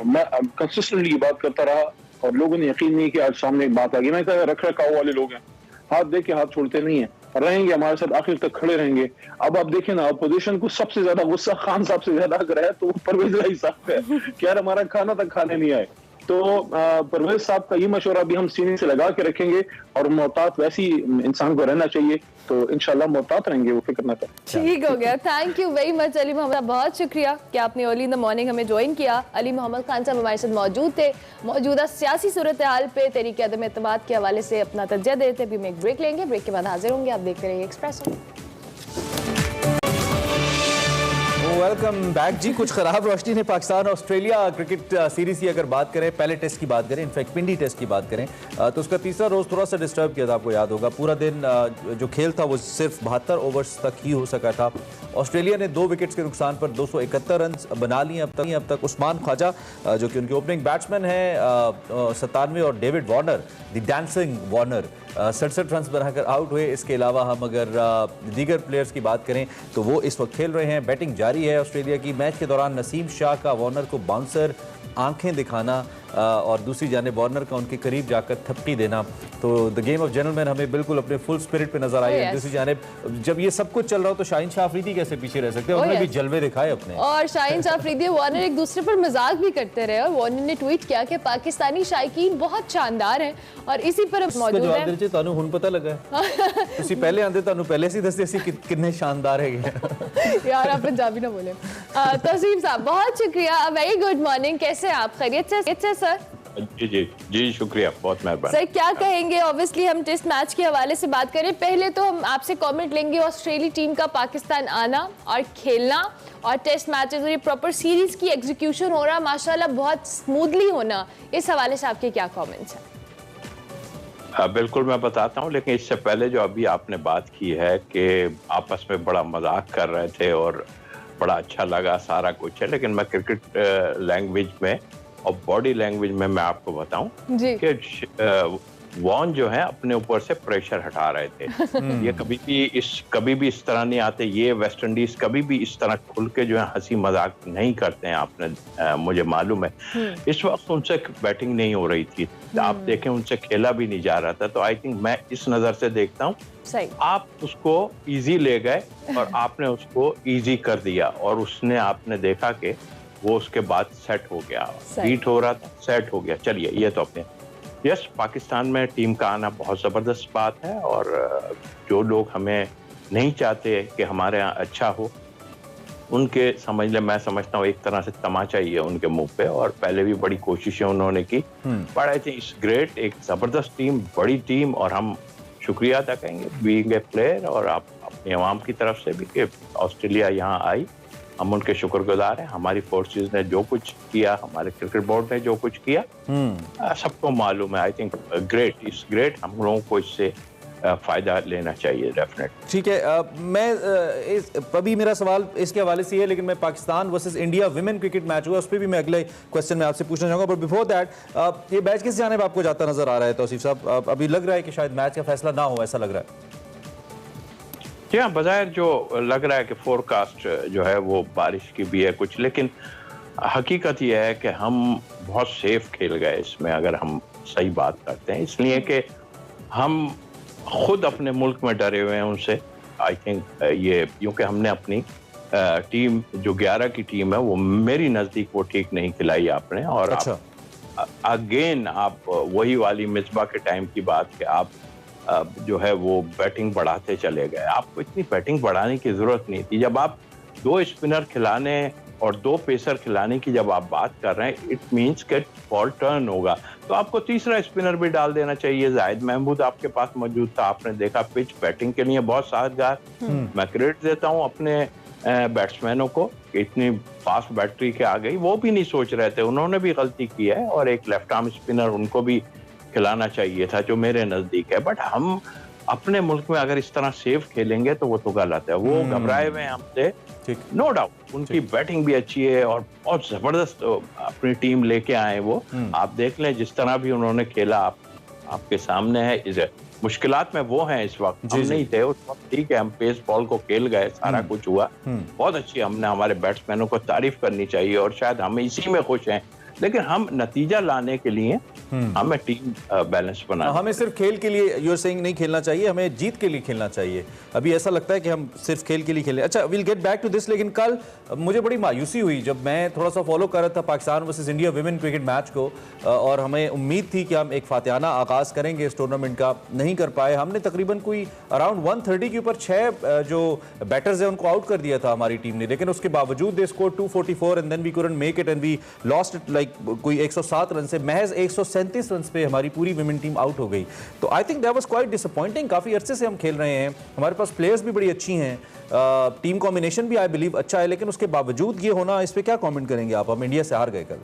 मैं कंसिस्टेंटली बात करता रहा और लोगों ने यकीन नहीं कि आज सामने एक बात आ गई। मैं कहा रख रखाव वाले लोग हैं, हाथ दे के हाथ छोड़ते नहीं है, रहेंगे हमारे साथ आखिर तक खड़े रहेंगे। अब आप देखिए ना, अपोजिशन को सबसे ज्यादा गुस्सा खान साहब से ज्यादा अगर है तो वो परवेज इलाही साहब है कि यार हमारा खाना तक खाने नहीं आए। तो परवेज साहब का ये मशवरा भी हम सीने से लगा के रखेंगे और मोहतात वैसी इंसान को रहना चाहिए, तो इंशाल्लाह मोहतात रहेंगे, वो फिक्र ना करें। ठीक हो गया, thank you very much Ali Mohammad, बहुत शुक्रिया कि आपने अर्ली इन द मॉर्निंग हमें ज्वाइन किया। अली मोहम्मद खान साहब हमारे साथ मौजूद थे, मौजूदा सियासी सूरत हाल पे तहरीक अदम एतमाद के हवाले से अपना तज्जिया दे रहे थे। अभी हम एक ब्रेक लेंगे, ब्रेक के बाद हाजिर होंगे। आप देखते रहिए एक्सप्रेसो। वेलकम बैक जी। कुछ खराब रोशनी ने पाकिस्तान ऑस्ट्रेलिया क्रिकेट सीरीज की अगर बात करें, पहले टेस्ट की बात करें, इनफैक्ट पिंडी टेस्ट की बात करें, तो उसका तीसरा रोज थोड़ा सा डिस्टर्ब किया था। आपको याद होगा पूरा दिन जो खेल था वो सिर्फ 72 ओवर्स तक ही हो सका था। ऑस्ट्रेलिया ने 2 विकेट्स के नुकसान पर 271 रन बना लिए अब तक। उस्मान ख्वाजा जो कि उनके ओपनिंग बैट्समैन हैं 97 और David Warner the dancing Warner 67 run बनाकर आउट हुए। इसके अलावा हम अगर दीगर प्लेयर्स की बात करें तो वो इस वक्त खेल रहे हैं। बैटिंग जारी है ऑस्ट्रेलिया की। मैच के दौरान नसीम शाह का वार्नर को बाउंसर आंखें दिखाना और दूसरी जाने वार्नर का उनके करीब जाकर थपकी देना, तो द गेम ऑफ जेंटलमैन हमें बिल्कुल अपने फुल स्पिरिट पे नजर आई है। दूसरी जानिब जब ये सब कुछ चल रहा हो तो शाहीन शाह अफरीदी कैसे पीछे रह सकते हैं? उन्होंने भी जलवे दिखाए अपने। और शाहीन शाह अफरीदी वार्नर एक दूसरे पर मजाक भी करते रहे और वार्नर ने ट्वीट किया कि पाकिस्तानी शायकीन बहुत शानदार हैं और इसी पर मौजूद है। जवाब दे तानू हुन पता लगा ਤੁਸੀਂ पहले आंदे तानू पहले से दसदे सी कितने शानदार है यार आप पंजाबी ना बोले। तस्लीम साहब बहुत शुक्रिया, वेरी गुड मॉर्निंग, कैसे आप? खैरियत से सर? जी शुक्रिया, बहुत मेहरबानी। सर क्या कहेंगे? ऑब्वियसली हम टेस्ट मैच के हवाले से बात करें, पहले तो हम आपसे कमेंट लेंगे ऑस्ट्रेलिया टीम का पाकिस्तान आना और खेलना और टेस्ट मैचेस और ये प्रॉपर सीरीज की एग्जीक्यूशन हो रहा माशाल्लाह बहुत स्मूथली होना, इस हवाले से आपके क्या कमेंट्स हैं? बिल्कुल मैं बताता हूँ, लेकिन इससे पहले जो अभी आपने बात की है कि आपस में बड़ा मजाक कर रहे थे और बड़ा अच्छा लगा सारा कुछ है, लेकिन मैं क्रिकेट लैंग्वेज में और बॉडी लैंग्वेज में मैं आपको बताऊं कि वॉन जो है अपने ऊपर से प्रेशर हटा रहे थे। ये कभी भी इस तरह नहीं आते। ये वेस्ट इंडीज कभी भी इस तरह खुल के जो है हंसी मजाक नहीं करते हैं, आपने मुझे मालूम है। इस वक्त उनसे बैटिंग नहीं हो रही थी, आप देखें उनसे खेला भी नहीं जा रहा था। तो आई थिंक मैं इस नजर से देखता हूँ, आप उसको इजी ले गए और आपने उसको इजी कर दिया और उसने आपने देखा कि वो उसके बाद सेट हो गया, बीट हो रहा था, सेट हो गया। चलिए ये तो अपने यस, पाकिस्तान में टीम का आना बहुत ज़बरदस्त बात है और जो लोग हमें नहीं चाहते कि हमारे यहाँ अच्छा हो उनके समझ ले, मैं समझता हूँ एक तरह से तमाचा ही है उनके मुंह पे। और पहले भी बड़ी कोशिशें उन्होंने की, but I think it's great, एक ज़बरदस्त टीम, बड़ी टीम, और हम शुक्रिया अदा करेंगे बीइंग ए प्लेयर और आप अपनी आवाम की तरफ से भी कि ऑस्ट्रेलिया यहाँ आई। हम उनके शुक्रगुजार हैं। हमारी फोर्सेस ने जो कुछ किया, हमारे क्रिकेट बोर्ड ने जो कुछ किया, सबको मालूम है। I think great, it's great. हम लोगों को इससे फायदा लेना चाहिए डेफिनेट। ठीक है, मैं अभी मेरा सवाल इसके हवाले से है, लेकिन मैं Pakistan versus India women cricket match हुआ उस पर भी मैं अगले क्वेश्चन में आपसे पूछना चाहूँगा। बट बिफोर दैट ये मैच किस जानिब आपको जाता नजर आ रहा है तौसीफ साहब? अभी लग रहा है कि शायद मैच का फैसला ना हो, ऐसा लग रहा है? जी हाँ, बज़ाहिर जो लग रहा है कि फोरकास्ट जो है वो बारिश की भी है कुछ, लेकिन हकीकत यह है कि हम बहुत सेफ खेल गए इसमें, अगर हम सही बात करते हैं, इसलिए कि हम खुद अपने मुल्क में डरे हुए हैं उनसे। आई थिंक ये क्योंकि हमने अपनी टीम जो 11 की टीम है वो मेरी नज़दीक वो ठीक नहीं खिलाई आपने। और अच्छा। अगेन आप वही वाली मिसबा के टाइम की बात कि आप जो है वो बैटिंग बढ़ाते चले गए। आपको इतनी बैटिंग बढ़ाने की जरूरत नहीं थी। जब आप 2 स्पिनर खिलाने और 2 पेसर खिलाने की जब आप बात कर रहे हैं, इट मींस कि बॉल टर्न होगा, तो आपको तीसरा स्पिनर भी डाल देना चाहिए। जाहिद महमूद आपके पास मौजूद था, आपने देखा पिच बैटिंग के लिए बहुत साजगार। मैं क्रेडिट देता हूं अपने बैट्समैनों को कि इतनी फास्ट बैटरी के आ गई, वो भी नहीं सोच रहे थे, उन्होंने भी गलती की है। और एक लेफ्ट आर्म स्पिनर उनको भी खिलाना चाहिए था जो मेरे नजदीक है। बट हम अपने मुल्क में अगर इस तरह सेफ खेलेंगे तो वो तो गलत है। वो घबराए हुए हैं हमसे, नो डाउट। उनकी बैटिंग भी अच्छी है और बहुत जबरदस्त अपनी टीम लेके आए वो। आप देख लें जिस तरह भी उन्होंने खेला, आपके सामने है। मुश्किलात में वो हैं इस वक्त, हम नहीं थे उस वक्त। ठीक है, हम पेस बॉल को खेल गए, सारा कुछ हुआ, बहुत अच्छी, हमने हमारे बैट्समैनों को तारीफ करनी चाहिए और शायद हम इसी में खुश हैं, लेकिन हम नतीजा लाने के लिए हमें टीम बैलेंस बनाना, हमें सिर्फ खेल के लिए यूर सेइंग नहीं खेलना चाहिए, हमें जीत के लिए खेलना चाहिए। अभी ऐसा लगता है कि हम सिर्फ खेल के लिए खेलें। अच्छा, will get back to this, लेकिन कल मुझे बड़ी मायूसी हुई जब मैं थोड़ा सा फॉलो कर रहा था Pakistan versus India women cricket match को, और हमें उम्मीद थी कि हम एक फातिहाना आगाज़ करेंगे इस टूर्नामेंट का, नहीं कर पाए। हमने तकरीबन कोई अराउंड 130 के ऊपर 6 जो बैटर्स हैं उनको आउट कर दिया था हमारी टीम ने, लेकिन उसके बावजूद they score 244 and then we couldn't make it and we lost it like कोई 107 रन से महज 137 रन पे हमारी पूरी विमेन टीम आउट हो गई। तो I think that was quite disappointing. काफ़ी अरसे से हम खेल रहे हैं, हमारे पास प्लेयर्स भी बड़ी अच्छी हैं, टीम कॉम्बिनेशन भी आई बिलीव अच्छा है, लेकिन उसके बावजूद ये होना, इस पे क्या कमेंट करेंगे आप? हम इंडिया से हार गए कल।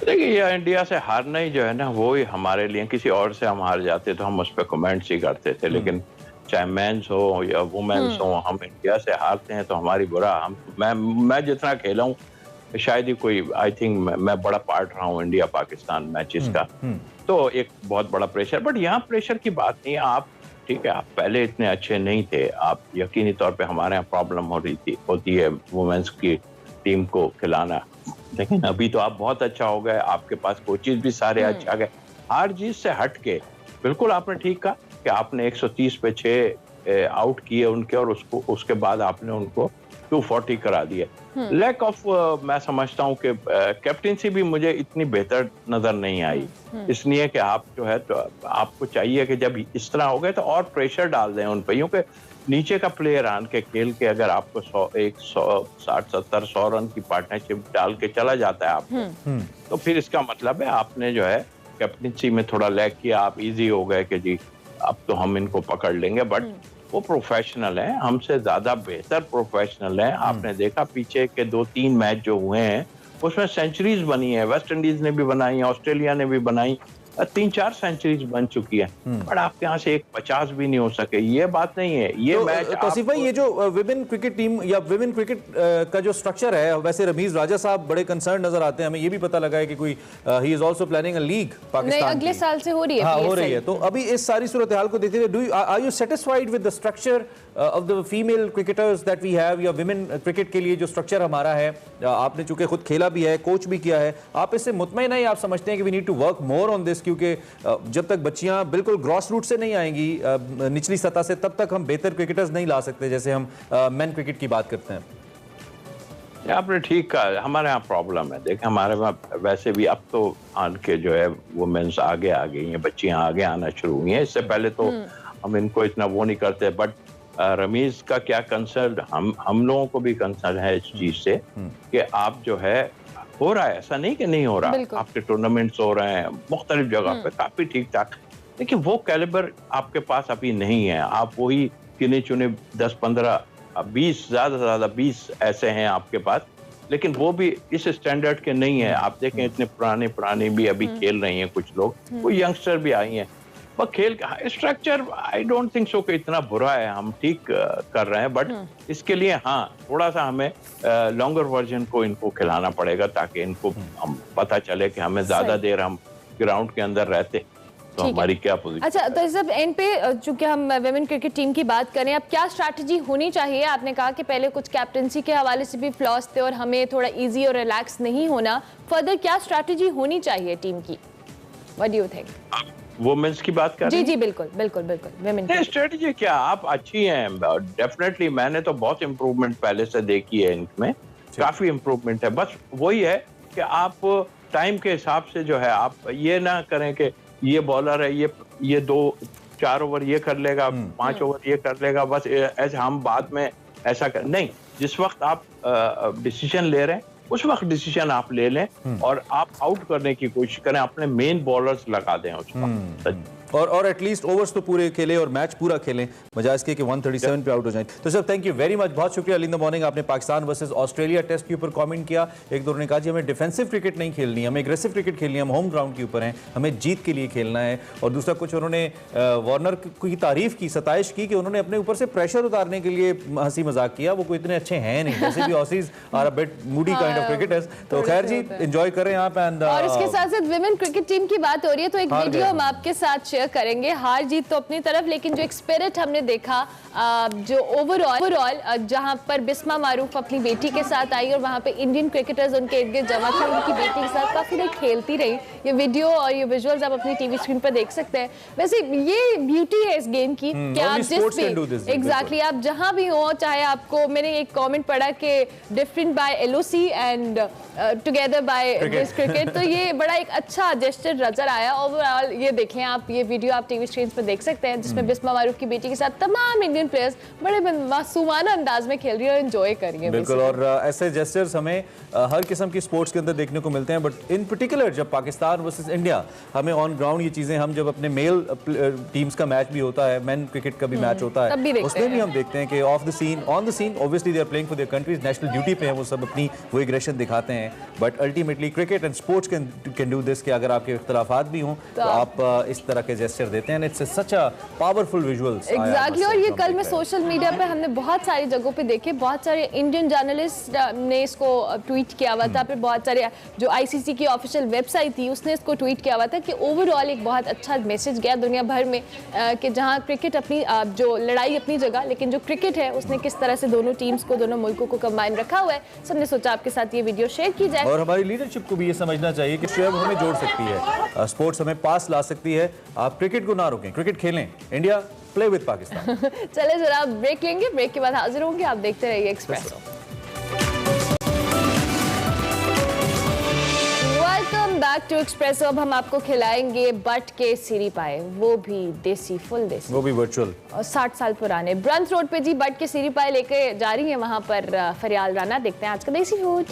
देखिए, ये इंडिया से हारना ही जो है ना, वो ही हमारे लिए, किसी और से हम हार जाते तो हम उस पर कमेंट्स ही करते थे, लेकिन चाहे मेंस हो या वुमेन्स हो, हम इंडिया से हारते हैं तो हमारी बुरा, मैं जितना खेला हूँ शायद ही कोई, आई थिंक मैं बड़ा पार्ट रहा हूँ इंडिया पाकिस्तान मैचेस का, तो एक बहुत बड़ा प्रेशर। बट यहाँ प्रेशर की बात नहीं है, आप ठीक है, आप पहले इतने अच्छे नहीं थे, आप यकीनी तौर पे हमारे यहाँ प्रॉब्लम होती है वुमेन्स की टीम को खिलाना, लेकिन अभी तो आप बहुत अच्छा हो गए, आपके पास कोचेज भी सारे अच्छे आ गए। हार जीत से हट के बिल्कुल आपने ठीक कहा कि आपने 130 पे 6 आउट किए उनके, और उसके बाद आपने उनको 240 करा दिए। लैक ऑफ, मैं समझता हूँ कि कैप्टेंसी भी मुझे इतनी बेहतर नजर नहीं आई, इसलिए कि आप जो है तो आपको चाहिए कि जब इस तरह हो गए तो और प्रेशर डाल दें उन पे, क्योंकि नीचे का प्लेयर आन के खेल के अगर आपको 160-100 रन की पार्टनरशिप डाल के चला जाता है आपको, तो फिर इसका मतलब है आपने जो है कैप्टेंसी में थोड़ा लैक किया, आप इजी हो गए कि जी अब तो हम इनको पकड़ लेंगे। बट वो प्रोफेशनल है, हमसे ज्यादा बेहतर प्रोफेशनल है। आपने देखा पीछे के 2-3 मैच जो हुए हैं उसमें सेंचुरीज बनी है, वेस्ट इंडीज ने भी बनाई, ऑस्ट्रेलिया ने भी बनाई, 3-4 सेंचुरीज बन चुकी है, पर आपके यहाँ से एक 50 भी नहीं हो सके, ये बात नहीं है। ये तो, मैच तौसीफ भाई, ये जो विमेन क्रिकेट टीम या विमेन क्रिकेट का जो स्ट्रक्चर है, वैसे रमीज राजा साहब बड़े कंसर्न नजर आते हैं, हमें ये भी पता लगा है कि कोई he is also planning a league Pakistan अगले साल से हो रही है। हाँ, हो रही है। तो अभी इस सारी सूरत हाल को देखते हुए are you satisfied with the structure of the female cricketers that we have, या विमेन क्रिकेट के लिए जो स्ट्रक्चर हमारा है, आपने चूंकि खुद खेला भी है, कोच भी किया है, आप इससे मुतमईन है? आप समझते हैं कि we need to work more on this, क्योंकि जब तक बच्चियां बिल्कुल ग्रॉस रूट से नहीं आएंगी, निचली सतह से, तब तक हम बेहतर क्रिकेटर्स नहीं ला सकते, जैसे हम मेन क्रिकेट की बात करते हैं। आपने ठीक कहा, हमारे यहाँ प्रॉब्लम है। देखिए, हमारे वहाँ वैसे भी अब तो आन के जो है वुमेन्स आगे आ गई हैं, बच्चियां आगे आना शुरू हुई हैं, इससे पहले तो हम इनको इतना वो नहीं करते। बट रमीज का क्या कंसर्न, हम लोगों को भी कंसर्न है इस चीज से कि आप जो है, हो रहा है, ऐसा नहीं कि नहीं हो रहा, आपके टूर्नामेंट्स हो रहे हैं मुख्तलिफ जगह पे काफी ठीक ठाक, लेकिन वो कैलिबर आपके पास अभी नहीं है। आप वही गिने चुने 10-15-20 ज्यादा से ज्यादा 20 ऐसे हैं आपके पास, लेकिन वो भी इस स्टैंडर्ड के नहीं है। आप देखें, इतने पुराने भी अभी खेल रही हैं कुछ लोग, कोई यंगस्टर भी आई हैं, पर खेल का structure I don't think so कि इतना बुरा है, हम ठीक कर रहे हैं। बट इसके लिए हाँ, थोड़ा सा हमें लॉन्गर वर्जन को इनको खिलाना पड़ेगा, ताकि इनको हम पता चले कि हमें ज्यादा देर हम ग्राउंड के अंदर रहते तो हमारी क्या पोजीशन। अच्छा, तो सब एंड पे चूंकि हम विमेन क्रिकेट टीम की बात करें, अब क्या स्ट्रैटेजी होनी चाहिए? आपने कहा कि पहले कुछ कैप्टेंसी के हवाले से भी फ्लॉस थे और हमें थोड़ा इजी और रिलैक्स नहीं होना, फर्दर क्या स्ट्रैटेजी होनी चाहिए टीम की? What do you think? Women's की बात कर रहे हैं? जी बिल्कुल बिल्कुल बिल्कुल। विमेन की स्ट्रेटजी क्या, आप अच्छी हैं डेफिनेटली, मैंने तो बहुत इम्प्रूवमेंट पहले से देखी है, इनमें काफी इम्प्रूवमेंट है। बस वही है कि आप टाइम के हिसाब से जो है, आप ये ना करें कि ये बॉलर है, ये 2-4 ओवर ये कर लेगा, 5 ओवर ये कर लेगा, बस ऐसे हम बाद में ऐसा कर नहीं। जिस वक्त आप डिसीजन ले रहे हैं उस वक्त डिसीजन आप ले लें और आप आउट करने की कोशिश करें, अपने मेन बॉलर्स लगा दें उस वक्त, और एटलीस्ट ओवर्स तो पूरे खेलें और मैच पूरा खेलें, बजाय इसके कि 137 पे आउट हो जाएं। तो sir, thank you very much, बहुत शुक्रिया। अर्ली इन द मॉर्निंग आपने पाकिस्तान वर्सेस ऑस्ट्रेलिया टेस्ट के ऊपर कमेंट किया। एक दो ने कहा जी हमें डिफेंसिव क्रिकेट नहीं खेलनी, हमें एग्रेसिव क्रिकेट खेलनी है, हम होम ग्राउंड के ऊपर हैं, हमें जीत के लिए खेलना है। और दूसरा कुछ उन्होंने वार्नर की तारीफ की, सताइश की कि उन्होंने अपने ऊपर से प्रेशर उतारने के लिए हंसी मजाक किया, वो कोई इतने अच्छे हैं नहीं, वैसे भी Aussies are a bit moody kind of cricketers. तो खैर जी, एंजॉय करें आप। एंड और इसके साथ साथ विमेन क्रिकेट टीम की बात हो रही है, तो एक वीडियो हम आपके साथ शेयर शेयर करेंगे, हार जीत तो अपनी तरफ, लेकिन जो एक स्पिरिट हमने देखा जो ओवरऑल जहां पर बिस्मा मारूफ अपनी बेटी के साथ आई और वहां पे इंडियन क्रिकेटर्स उनके इर्द गिर्द जमा थे, उनकी बेटी के साथ काफ़ी देर खेलती रही। ये वीडियो और ये विजुअल्स आप अपनी टीवी स्क्रीन पर देख सकते हैं। वैसे ये ब्यूटी है इस गेम की कि आप जिस भी एग्जैक्टली आप जहां भी हो, चाहे आपको, मैंने एक कमेंट पढ़ा कि different by LOC and together by this cricket, तो ये बड़ा एक अच्छा जेस्चर नजर आया। ओवरऑल ये देखें आप, ये वीडियो आप टीवी स्क्रीन पर देख सकते हैं जिसमें बिस्मा मारूफ की बेटी के साथ तमाम इंडियन प्लेयर्स बड़े मासूमाना अंदाज में खेल रही है और एंजॉय कर रही है। बिल्कुल, और ऐसे जेस्चर्स हमें हर किस्म की स्पोर्ट्स के अंदर देखने को मिलते हैं, बट इन पर्टिकुलर जब पाकिस्तान वर्सेस इंडिया, हमें ऑन ग्राउंड ये चीज़ें, हम जब अपने मेल टीम्स का मैच भी होता है, मेन क्रिकेट का भी मैच होता है, उसमें भी हम देखते हैं कि on the scene obviously they are playing for their countries, national duty पे हैं वो सब, अपनी वो एग्रेशन दिखाते हैं, but ultimately cricket and sports can do this कि अगर आपके इख्तिलाफात भी हों तो आप इस तरह के जेस्चर देते हैं। It's such a powerful visuals. Exactly, और ये कल मैं सोशल मीडिया पे हमने बहुत सारी जगहों पे देखे, बहुत सारे इंडियन जर्नलिस्ट ने इसको ट्वीट किया हुआ था, फिर बहुत सारे जो आईसीसी की ऑफिशियल वेबसाइट थी उसने इसको ट्वीट किया हुआ था कि ओवरऑल एक बहुत अच्छा मैसेज गया दुनिया भर में कि जहां क्रिकेट अपनी जो लड़ाई अपनी जगह, लेकिन जो क्रिकेट है उसने किस तरह से दोनों टीम्स को, दोनों मुल्कों को कंबाइन रखा हुआ है। सबने सोचा आपके साथ ये वीडियो शेयर की जाए। और हमारी लीडरशिप को भी ये समझना चाहिए कि शेयर हमें जोड़ सकती है, स्पोर्ट्स हमें पास ला सकती है। आप क्रिकेट को ना रोकें, क्रिकेट खेलें, इंडिया प्ले विद पाकिस्तान। चले जरा ब्रेक लेंगे, ब्रेक के बाद हाजिर होंगे, आप देखते रहिए Expresso. Welcome back to Expresso. अब हम आपको खिलाएंगे बट के सिरी पाए, वो भी देसी, फुल देसी, वो भी वर्चुअल और 60 साल पुराने। ब्रंथ रोड पे जी बट के सिरी पाए लेके जा रही है वहां पर फरियाल राना। देखते हैं आज का देसी फूड।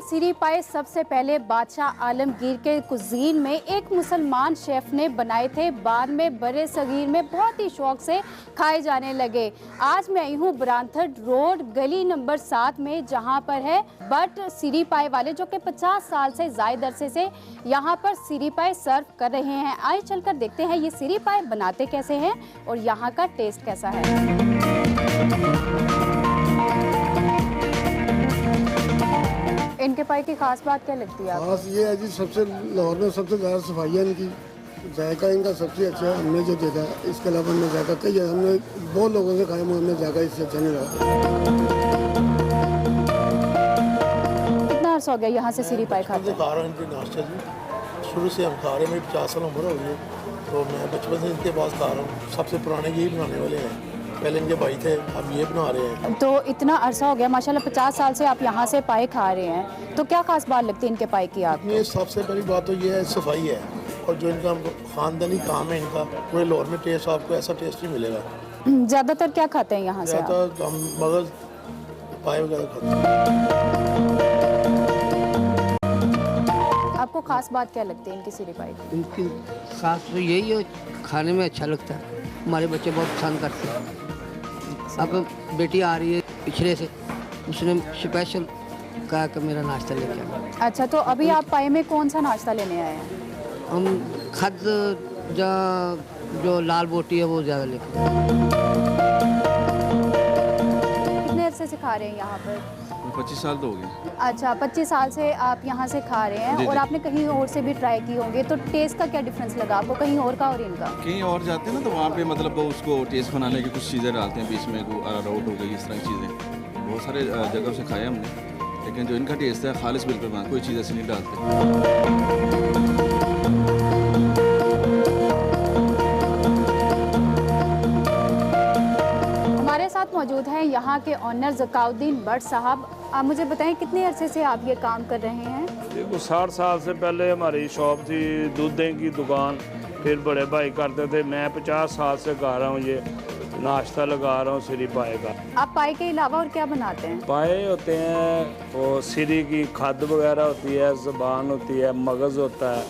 सिरी पाए सबसे पहले बादशाह आलमगीर के कुजीन में एक मुसलमान शेफ ने बनाए थे, बाद में बड़े सगीर में बहुत ही शौक से खाए जाने लगे। आज मैं आई हूँ ब्रांथड रोड गली नंबर 7 में, जहाँ पर है बट सिरी पाए वाले, जो कि 50 साल से ज़ायद अरसे से यहाँ पर सिरी पाए सर्व कर रहे हैं। आइए चलकर देखते हैं ये सिरी पाए बनाते कैसे हैं और यहाँ का टेस्ट कैसा है। इनके पाए की खास बात क्या लगती है? खास ये है जी, सबसे लाहौर में सबसे ज़्यादा सफाई है इनकी, जायका इनका सबसे अच्छा है हमने जो देखा। इसके अलावा हमने जायका कई हमने बहुत लोगों से खाया, हमने जायका इससे अच्छा नहीं रहा। कितना अर्सा हो गया यहाँ से सिरी पाए खाते? खा रहा हूँ इनके नाश्ते जी, शुरू से हम खा रहे हैं, मेरी 50 साल उम्र हो गई, तो मैं बचपन से इनके पास खा रहा हूँ। सबसे पुराने यही बनाने वाले हैं, पहले इनके भाई थे, अब ये बना रहे हैं। तो इतना अरसा हो गया माशाल्लाह, 50 साल से आप यहाँ से पाए खा रहे हैं, तो क्या खास बात लगती है इनके पाए की आपको? ये सबसे बड़ी बात तो ये है सफाई है, और जो इनका खानदानी काम है इनका, पूरे लाहौर में टेस्ट आपको ऐसा टेस्ट ही मिलेगा। ज़्यादातर क्या खाते हैं यहाँ से? ज़्यादातर हम मगज पाए वगैरह खाते हैं। आपको खास बात क्या लगती है इनकी सिरी पाए की? इनकी खास तो यही है, खाने में अच्छा लगता है, हमारे बच्चे बहुत पसंद करते हैं। अब बेटी आ रही है पिछले से, उसने स्पेशल कहा कि मेरा नाश्ता लेके आना। अच्छा, तो अभी आप पाए में कौन सा नाश्ता लेने आए हैं? हम खद जो लाल बोटी है वो ज़्यादा लेके आए। कितने अरसे से खा रहे हैं यहाँ पर? 25 साल तो हो गए। अच्छा, 25 साल से आप यहाँ से खा रहे हैं, और आपने कहीं और से भी ट्राई की होंगे, तो टेस्ट का क्या डिफरेंस लगा आपको कहीं और का और इनका? कहीं और जाते हैं ना तो वहाँ पे मतलब उसको टेस्ट बनाने की कुछ चीज़ें डालते हैं बीच में, अरारोट हो गई, इस तरह की चीज़ें बहुत सारे जगह से खाया हमने, लेकिन जो इनका टेस्ट है खालिश बिल्कुल, कोई चीज़ ऐसी नहीं डालते। मौजूद हैं यहाँ के ऑनर ज़काउद्दीन भट्ट साहब। आप मुझे बताएं कितने अरसे से आप ये काम कर रहे हैं? देखो 60 साल से पहले हमारी शॉप थी, दूध की दुकान, फिर बड़े भाई करते थे, मैं 50 साल से खा रहा हूँ ये, नाश्ता लगा रहा हूँ सिरी पाए का। आप पाए के अलावा और क्या बनाते हैं? पाए होते हैं, वो सिरी की खाद वगैरह होती है, ज़बान होती है, मगज़ होता है,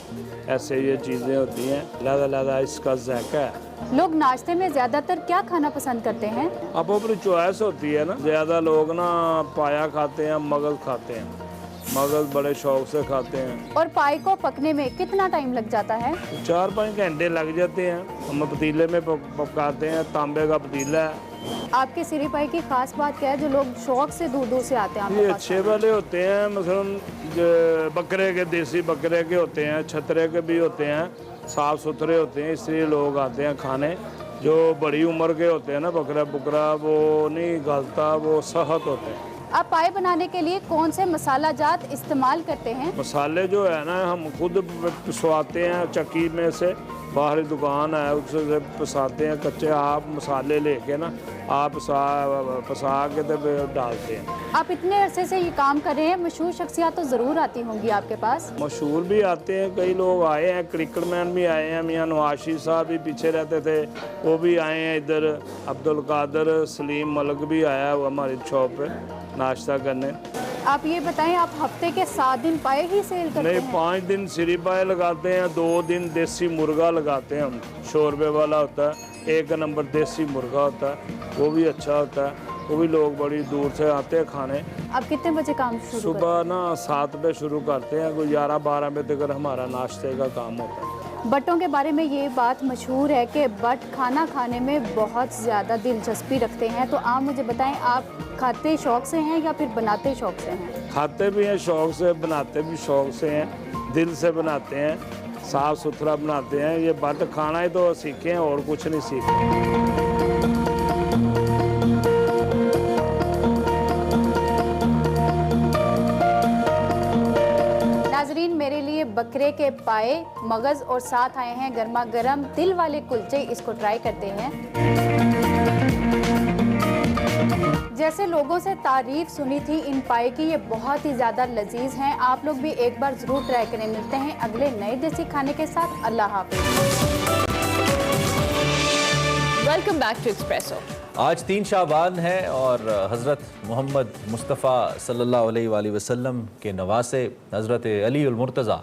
ऐसे ये चीज़ें होती हैं। लहदा इसका जायका है। लोग नाश्ते में ज़्यादातर क्या खाना पसंद करते हैं? अब अपनी चॉइस होती है ना। ज़्यादा लोग ना पाया खाते हैं, मगज़ खाते हैं, मगज़ बड़े शौक से खाते हैं। और पाए को पकने में कितना टाइम लग जाता है? 4-5 घंटे लग जाते हैं। हम पतीले में पकाते हैं, तांबे का पतीला है। आपके सिरी पाए की खास बात क्या है जो लोग शौक से दूर दूर से आते हैं? ये अच्छे वाले होते हैं, मसलन बकरे के, देसी बकरे के होते हैं, छतरे के भी होते हैं, साफ़ सुथरे होते हैं, इसलिए लोग आते हैं खाने। जो बड़ी उम्र के होते हैं ना बकरा बुकरा, वो नहीं गलता, वो सख्त होते हैं। आप पाए बनाने के लिए कौन से मसाला जात इस्तेमाल करते हैं? मसाले जो है ना हम खुद पिसवाते हैं चक्की में से, बाहरी दुकान है उससे पिसाते हैं कच्चे। आप मसाले लेके ना आप पिसा के तो डालते हैं। आप इतने अरसे से ये काम कर रहे हैं, मशहूर शख्सियत तो ज़रूर आती होंगी आपके पास? मशहूर भी आते हैं, कई लोग आए हैं, क्रिकेटमैन भी आए हैं, मियां नवाशी साहब भी पीछे रहते थे, वो भी आए हैं इधर। अब्दुल कादर सलीम मलिक भी आया वो हमारी शॉप पे नाश्ता करने। आप ये बताएं, आप हफ्ते के 7 दिन पाए ही सेल करते हैं? नहीं, 5 दिन सिरी पाए लगाते हैं, 2 दिन देसी मुर्गा लगाते हैं हम। शोरबे वाला होता है, 1 नंबर देसी मुर्गा होता है, वो भी अच्छा होता है, वो भी लोग बड़ी दूर से आते हैं खाने। आप कितने बजे काम शुरू? सुबह ना 7 बजे शुरू करते हैं, कोई 11-12 बजे तक हमारा नाश्ते का काम होता है। बट्टों के बारे में ये बात मशहूर है कि बट खाना खाने में बहुत ज़्यादा दिलचस्पी रखते हैं, तो आप मुझे बताएं, आप खाते शौक से हैं या फिर बनाते शौक से हैं? खाते भी हैं शौक से, बनाते भी शौक से हैं, दिल से बनाते हैं, साफ़ सुथरा बनाते हैं। ये बट खाना ही तो सीखे हैं और कुछ नहीं सीखे। नाजरीन, मेरे लिए बकरे के पाए, मगज़ और साथ आए हैं गर्मा गर्म दिल वाले कुलचे। इसको ट्राई करते हैं। जैसे लोगों से तारीफ सुनी थी इन पाए की, ये बहुत ही ज़्यादा लजीज हैं। आप लोग भी एक बार ज़रूर ट्राई करें। मिलते हैं अगले नए देसी खाने के साथ। अल्लाह हाफ़िज़। Welcome back to Expresso. आज 3 शाबान है और हज़रत मोहम्मद मुस्तफ़ा सल्लल्लाहु अलैहि वसल्लम के नवासे हज़रत अली उल मुर्तज़ा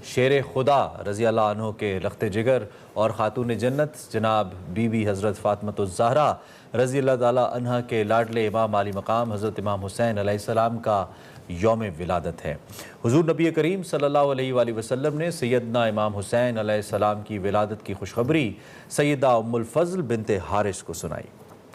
शेर खुदा रज़ी अल्लाह अन्हु के लख्ते जिगर और ख़ातून जन्नत जनाब बीबी हज़रत फ़ातिमतुज़ ज़हरा रज़ी अल्लाह ताला अन्हा के लाडले इमाम आली मकाम हज़रत इमाम हुसैन अलैहिस्सलाम का यौम विलादत है। हुज़ूर नबी करीम सल्लल्लाहु अलैहि वसल्लम ने सैयदना इमाम हुसैन अलैहिस्सलाम की विलादत की खुशखबरी सैयदा उम्मुल फ़ज़ल बिनते हारिस को सुनाई।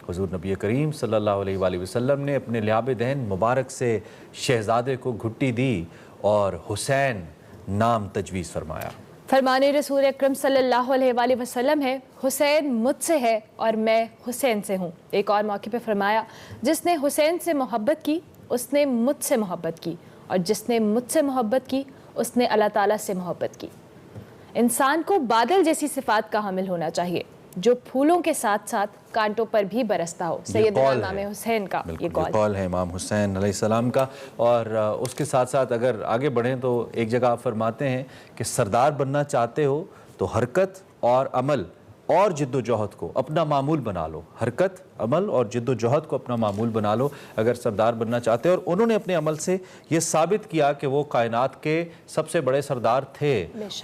हुज़ूर नबी करीम सल्लल्लाहु अलैहि वसल्लम ने अपने लियाब दहन मुबारक से शहज़ादे को घुट्टी दी और हुसैन नाम तजवीज़ फरमाया। फरमाने रसूल अकरम सल्लल्लाहु अलैहि वसल्लम है, हुसैन मुझसे है और मैं हुसैन से हूँ। एक और मौके पे फरमाया, जिसने हुसैन से मोहब्बत की उसने मुझसे मोहब्बत की, और जिसने मुझसे मोहब्बत की उसने अल्लाह ताला से मोहब्बत की। इंसान को बादल जैसी सिफात का हामिल होना चाहिए, जो फूलों के साथ साथ कांटों पर भी बरसता हो। सैयदना इमाम हुसैन का ये कौल है इमाम हुसैन अलैहिस्सलाम का। और उसके साथ साथ अगर आगे बढ़ें तो एक जगह आप फरमाते हैं कि सरदार बनना चाहते हो तो हरकत और अमल और जिद्दोजहद को अपना मामूल बना लो। हरकत, अमल और जिद्दोजहद को अपना मामूल बना लो अगर सरदार बनना चाहते हो। और उन्होंने अपने अमल से ये साबित किया कि वो कायनात के सबसे बड़े सरदार थे।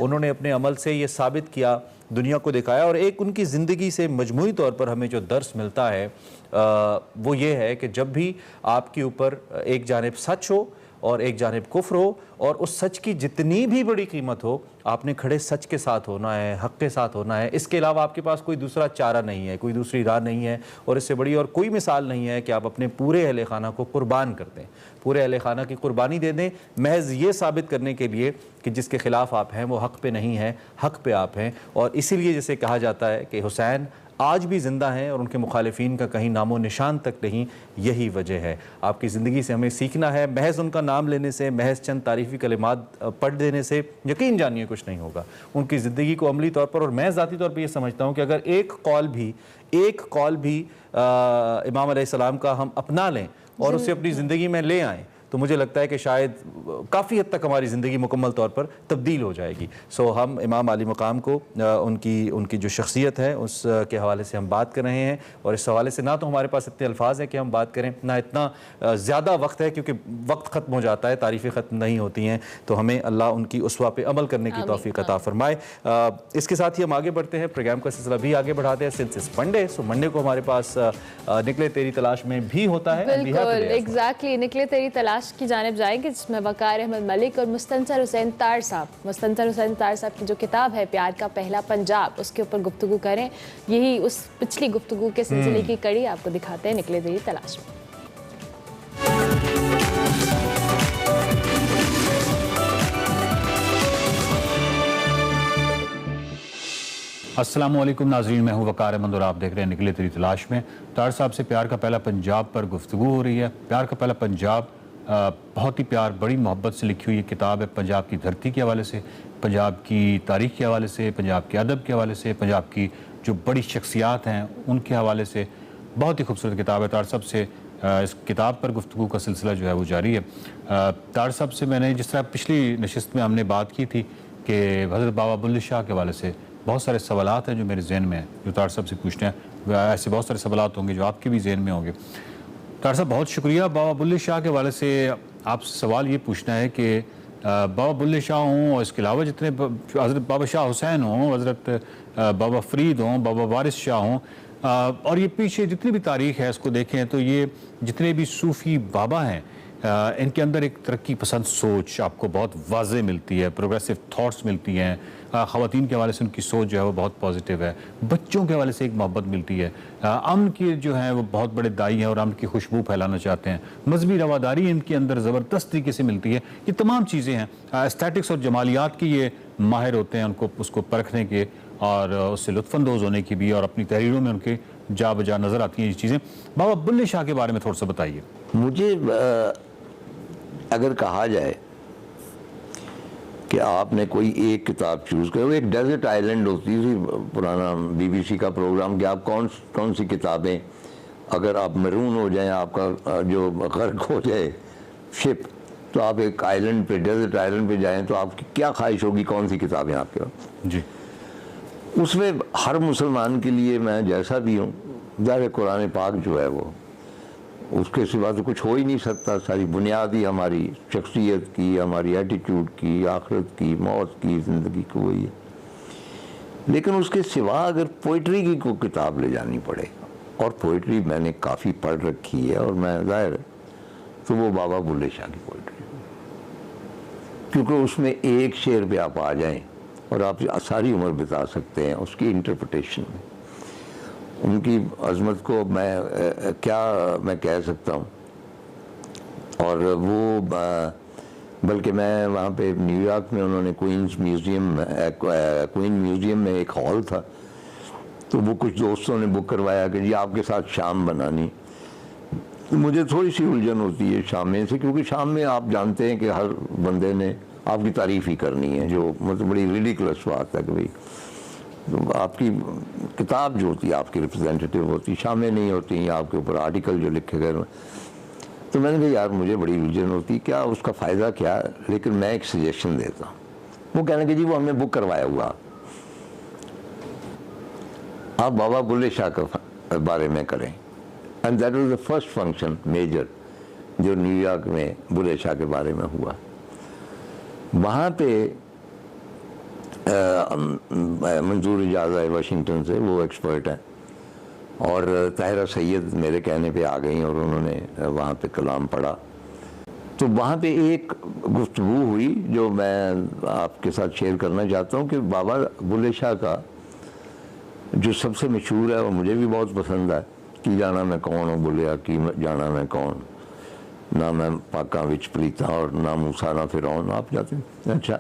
उन्होंने अपने अमल से ये साबित किया, दुनिया को दिखाया। और एक उनकी ज़िंदगी से मजमूई तौर पर हमें जो दर्स मिलता है वो ये है कि जब भी आपके ऊपर एक जानिब सच हो और एक जानिब कुफ्र हो, और उस सच की जितनी भी बड़ी कीमत हो, आपने खड़े सच के साथ होना है, हक़ के साथ होना है। इसके अलावा आपके पास कोई दूसरा चारा नहीं है, कोई दूसरी राह नहीं है, और इससे बड़ी और कोई मिसाल नहीं है कि आप अपने पूरे अहले खाना को कुर्बान कर दें, पूरे अहले खाना की कुर्बानी दे दें, महज ये साबित करने के लिए कि जिसके ख़िलाफ़ आप हैं वो हक़ पे नहीं है, हक़ पे आप हैं। और इसीलिए जैसे कहा जाता है कि हुसैन आज भी ज़िंदा हैं और उनके मुखालिफिन का कहीं नामो निशान तक नहीं। यही वजह है। आपकी ज़िंदगी से हमें सीखना है। महज उनका नाम लेने से, महज चंद तारीफ़ी कलिमात पढ़ देने से यकीन जानिए कुछ नहीं होगा। उनकी ज़िंदगी को अमली तौर पर, और मैं ज़ाती तौर पर यह समझता हूँ कि अगर एक कौल भी इमाम अलैहिस्सलाम का हम अपना लें और उसे अपनी ज़िंदगी में ले आएँ तो मुझे लगता है कि शायद काफ़ी हद तक हमारी ज़िंदगी मुकम्मल तौर पर तब्दील हो जाएगी। सो हम इमाम आली मकाम को उनकी जो शख्सियत है उसके हवाले से हम बात कर रहे हैं, और इस हवाले से ना तो हमारे पास इतने अल्फाज हैं कि हम बात करें, ना इतना ज़्यादा वक्त है क्योंकि वक्त ख़त्म हो जाता है, तारीफ़ें ख़त्म नहीं होती हैं। तो हमें अल्लाह उनकी उसवा पे अमल करने की तौफीक अता फरमाए। इसके साथ ही हम आगे बढ़ते हैं, प्रोग्राम का सिलसिला भी आगे बढ़ाते हैं। सिंस मंडे, सो मंडे को हमारे पास निकले तेरी तलाश में भी होता है। बिल्कुल एग्जैक्टली, निकले तेरी तलाश की जानिब जाएंगे, जिसमें वकार अहमद मलिक और मुस्तंसर हुसैन तार साहब की जो किताब है प्यार का पहला पंजाब, उसके ऊपर गुफ्तगू करें। यही उस पिछली गुफ्तगू के सिलसिले की कड़ी आपको दिखाते हैं निकले तेरी तलाश में। अस्सलामुअलैकुम नाज़रीन, मैं हूँ वकार अहमद और आप देख रहे हैं निकले तेरी तलाश में। तार साहब से प्यार का पहला पंजाब पर गुफ्तगू हो रही है। प्यार का पहला पंजाब बहुत ही प्यार, बड़ी मोहब्बत से लिखी हुई ये किताब है। पंजाब की धरती के हवाले से, पंजाब की तारीख़ के हवाले से, पंजाब के अदब के हवाले से, पंजाब की जो बड़ी शख्सियात हैं उनके हवाले से बहुत ही खूबसूरत किताब है। तार साहब से इस किताब पर गुफ्तगू का सिलसिला जो है वो जारी है। तार साहब से मैंने, जिस तरह पिछली नशिस्त में हमने बात की थी कि हज़रत बाबा बुल्ले शाह के हवाले से बहुत सारे सवालात हैं जो मेरे जहन में हैं, जो तार साहब से पूछते हैं। ऐसे बहुत सारे सवालात होंगे जो आपके भी जहन में होंगे। तार साहब बहुत शुक्रिया। बाबा बुल्ले शाह के हवाले से आपसे सवाल ये पूछना है कि बाबा बुल्ले शाह हों और इसके अलावा जितने हज़रत बाबा शाह हुसैन हों, हज़रत बाबा फरीद हों, बाबा वारिस शाह हों, और ये पीछे जितनी भी तारीख़ है इसको देखें तो ये जितने भी सूफ़ी बाबा हैं इनके अंदर एक तरक्की पसंद सोच आपको बहुत वाज़े मिलती है, प्रोग्रेसिव थॉट्स मिलती हैं। ख़वातीन के हवाले से उनकी सोच जो है वो बहुत पॉजिटिव है। बच्चों के हवाले से एक मोहब्बत मिलती है। अमन की जो है वो बहुत बड़े दाई हैं और अमन की खुशबू फैलाना चाहते हैं। मजहबी रवादारी इनके अंदर ज़बरदस्त तरीके से मिलती है। ये तमाम चीज़ें हैं। एस्थेटिक्स और जमालियात की ये माहिर होते हैं, उनको उसको परखने के और उससे लुत्फ़अंदोज़ होने की भी, और अपनी तहरीरों में उनके जा बजा नज़र आती हैं ये चीज़ें। बाबा बुल्ले शाह के बारे में थोड़ा सा बताइए। मुझे अगर कहा जाए कि आपने कोई एक किताब चूज़ करो, एक डेजर्ट आइलैंड होती थी पुराना BBC का प्रोग्राम, कि आप कौन सी किताबें, अगर आप मरून हो जाएं, आपका जो गर्क हो जाए शिप, तो आप एक आइलैंड पे, डेजर्ट आइलैंड पे जाएं, तो आपकी क्या ख्वाहिश होगी, कौन सी किताबें आपके पास? जी, उसमें हर मुसलमान के लिए, मैं जैसा भी हूँ, ज़ाहिर कुरान पाक जो है वो उसके सिवा तो कुछ हो ही नहीं सकता। सारी बुनियादी हमारी शख्सियत की, हमारी एटीट्यूड की, आखिरत की, मौत की, ज़िंदगी की वही है। लेकिन उसके सिवा अगर पोइट्री की कोई किताब ले जानी पड़े, और पोइट्री मैंने काफ़ी पढ़ रखी है, और मैं ज़ाहिर तो वो बाबा बुल्ले शाह की पोइट्री, क्योंकि उसमें एक शेर पे आप आ जाएं और आप सारी उम्र बिता सकते हैं उसकी इंटरप्रिटेशन में। उनकी अज़मत को मैं कह सकता हूँ। और वो बल्कि मैं वहाँ पे न्यूयॉर्क में, उन्होंने क्वीन म्यूज़ियम में एक हॉल था, तो वो कुछ दोस्तों ने बुक करवाया कि जी आपके साथ शाम बनानी। तो मुझे थोड़ी सी उलझन होती है शाम में से, क्योंकि शाम में आप जानते हैं कि हर बंदे ने आपकी तारीफ़ ही करनी है, जो मतलब बड़ी रिडिकुलस बात है कि भाई तो आपकी किताब जो होती है आपकी रिप्रेजेंटेटिव होती, शामें नहीं होती, आपके ऊपर आर्टिकल जो लिखे गए। तो मैंने कहा यार मुझे बड़ी उलझन होती, क्या उसका फ़ायदा क्या है, लेकिन मैं एक सजेशन देता हूँ। वो कहने कि जी वो हमने बुक करवाया हुआ, आप बाबा बुल्ले शाह के बारे में करें। And that was the first function major जो न्यूयॉर्क में बुल्ले शाह के बारे में हुआ। वहाँ पे मंजूर इजाज़ है वाशिंगटन से, वो एक्सपर्ट हैं, और ताहिरा सैयद मेरे कहने पे आ गई और उन्होंने वहाँ पे कलाम पढ़ा। तो वहाँ पे एक गुफ्तगू हुई जो मैं आपके साथ शेयर करना चाहता हूँ कि बाबा बुल्ले शाह का जो सबसे मशहूर है, वो मुझे भी बहुत पसंद है, कि जाना मैं कौन हूँ बुलिया की जाना मैं कौन, ना मैं पाका विच प्रीता और ना मूसा ना फिरौन। आप जाते हैं? अच्छा,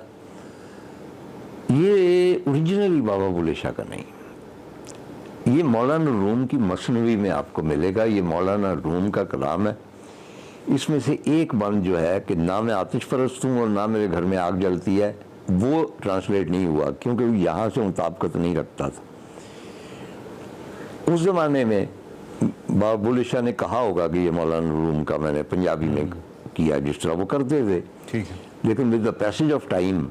ये ओरिजिनली बाबा बुल्ले शाह का नहीं, ये मौलाना रूम की मसनवी में आपको मिलेगा। ये मौलाना रूम का कलाम है। इसमें से एक बंद जो है कि ना मैं आतिश परस्त हूँ और ना मेरे घर में आग जलती है, वो ट्रांसलेट नहीं हुआ क्योंकि यहाँ से मुताबिकत नहीं रखता था। उस ज़माने में बाबा बुल्ले शाह ने कहा होगा कि ये मौलाना रूम का मैंने पंजाबी में किया जिस तरह वो करते थे, ठीक है। लेकिन with the passage of time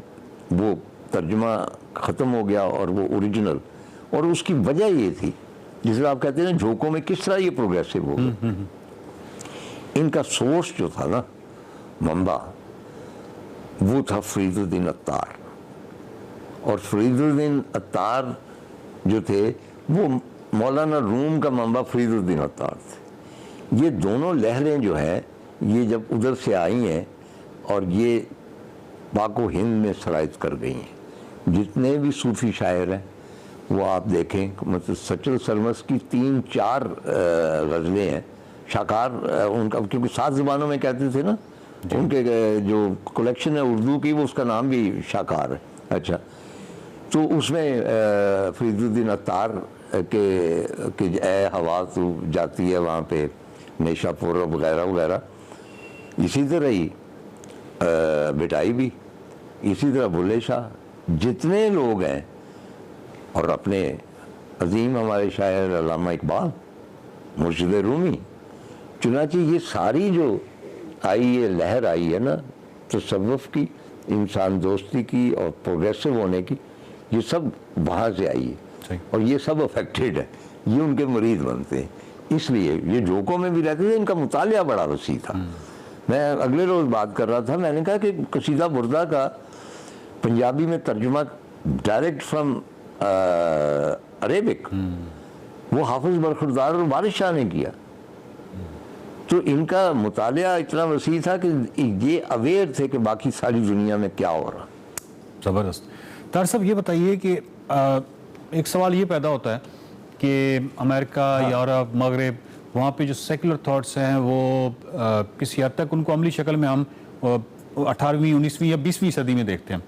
वो तर्जुमा ख़त्म हो गया और वो ओरिजिनल, और उसकी वजह ये थी जिसे आप कहते हैं झोंकों में किस तरह ये प्रोग्रेसिव हो गया। इनका सोर्स जो था ना, मंबा, वो था फरीदुद्दीन अत्तार, और फरीदुद्दीन अत्तार जो थे वो मौलाना रूम का मंबा फरीदुद्दीन अत्तार थे। ये दोनों लहरें जो हैं ये जब उधर से आई हैं और ये पाको हिंद में सरायत कर गई हैं। जितने भी सूफ़ी शायर हैं वो आप देखें, मतलब सचल सरमस की 3-4 गज़लें हैं, शाकार उनका, क्योंकि 7 ज़बानों में कहते थे ना, उनके जो कलेक्शन है उर्दू की वो उसका नाम भी शाकार है। अच्छा, तो उसमें फरीदुद्दीन अत्तार के ए हवा तो जाती है वहाँ पे नेशापुर वगैरह वगैरह, इसी तरह ही बिटाई भी, इसी तरह बुल्ले शाह, जितने लोग हैं, और अपने अजीम हमारे शायर अल्लामा इकबाल, मुर्शिद रूमी, चुनांचे ये सारी जो आई है लहर आई है ना तसव्वुफ की, इंसान दोस्ती की और प्रोग्रेसिव होने की, ये सब वहाँ से आई है और ये सब अफेक्टेड है, ये उनके मरीज बनते हैं। इसलिए ये जोकों में भी रहते थे, इनका मुतालिया बड़ा वसी था। मैं अगले रोज़ बात कर रहा था, मैंने कहा कि कसीदा बुर्दा का पंजाबी में तर्जुमा डायरेक्ट फ्रॉम अरेबिक वो हाफिज बरखुरदार और वारिस शाह ने किया। तो इनका मुतालिया इतना वसी था कि ये अवेयर थे कि बाकी सारी दुनिया में क्या हो रहा। ज़बरदस्त। तार साहब ये बताइए कि एक सवाल ये पैदा होता है कि अमेरिका, यूरोप, मगरब, वहाँ पे जो सेकुलर थॉट्स हैं वो किसी हद तक उनको अमली शक्ल में हम 18वीं, 19वीं या 20वीं सदी में देखते हैं,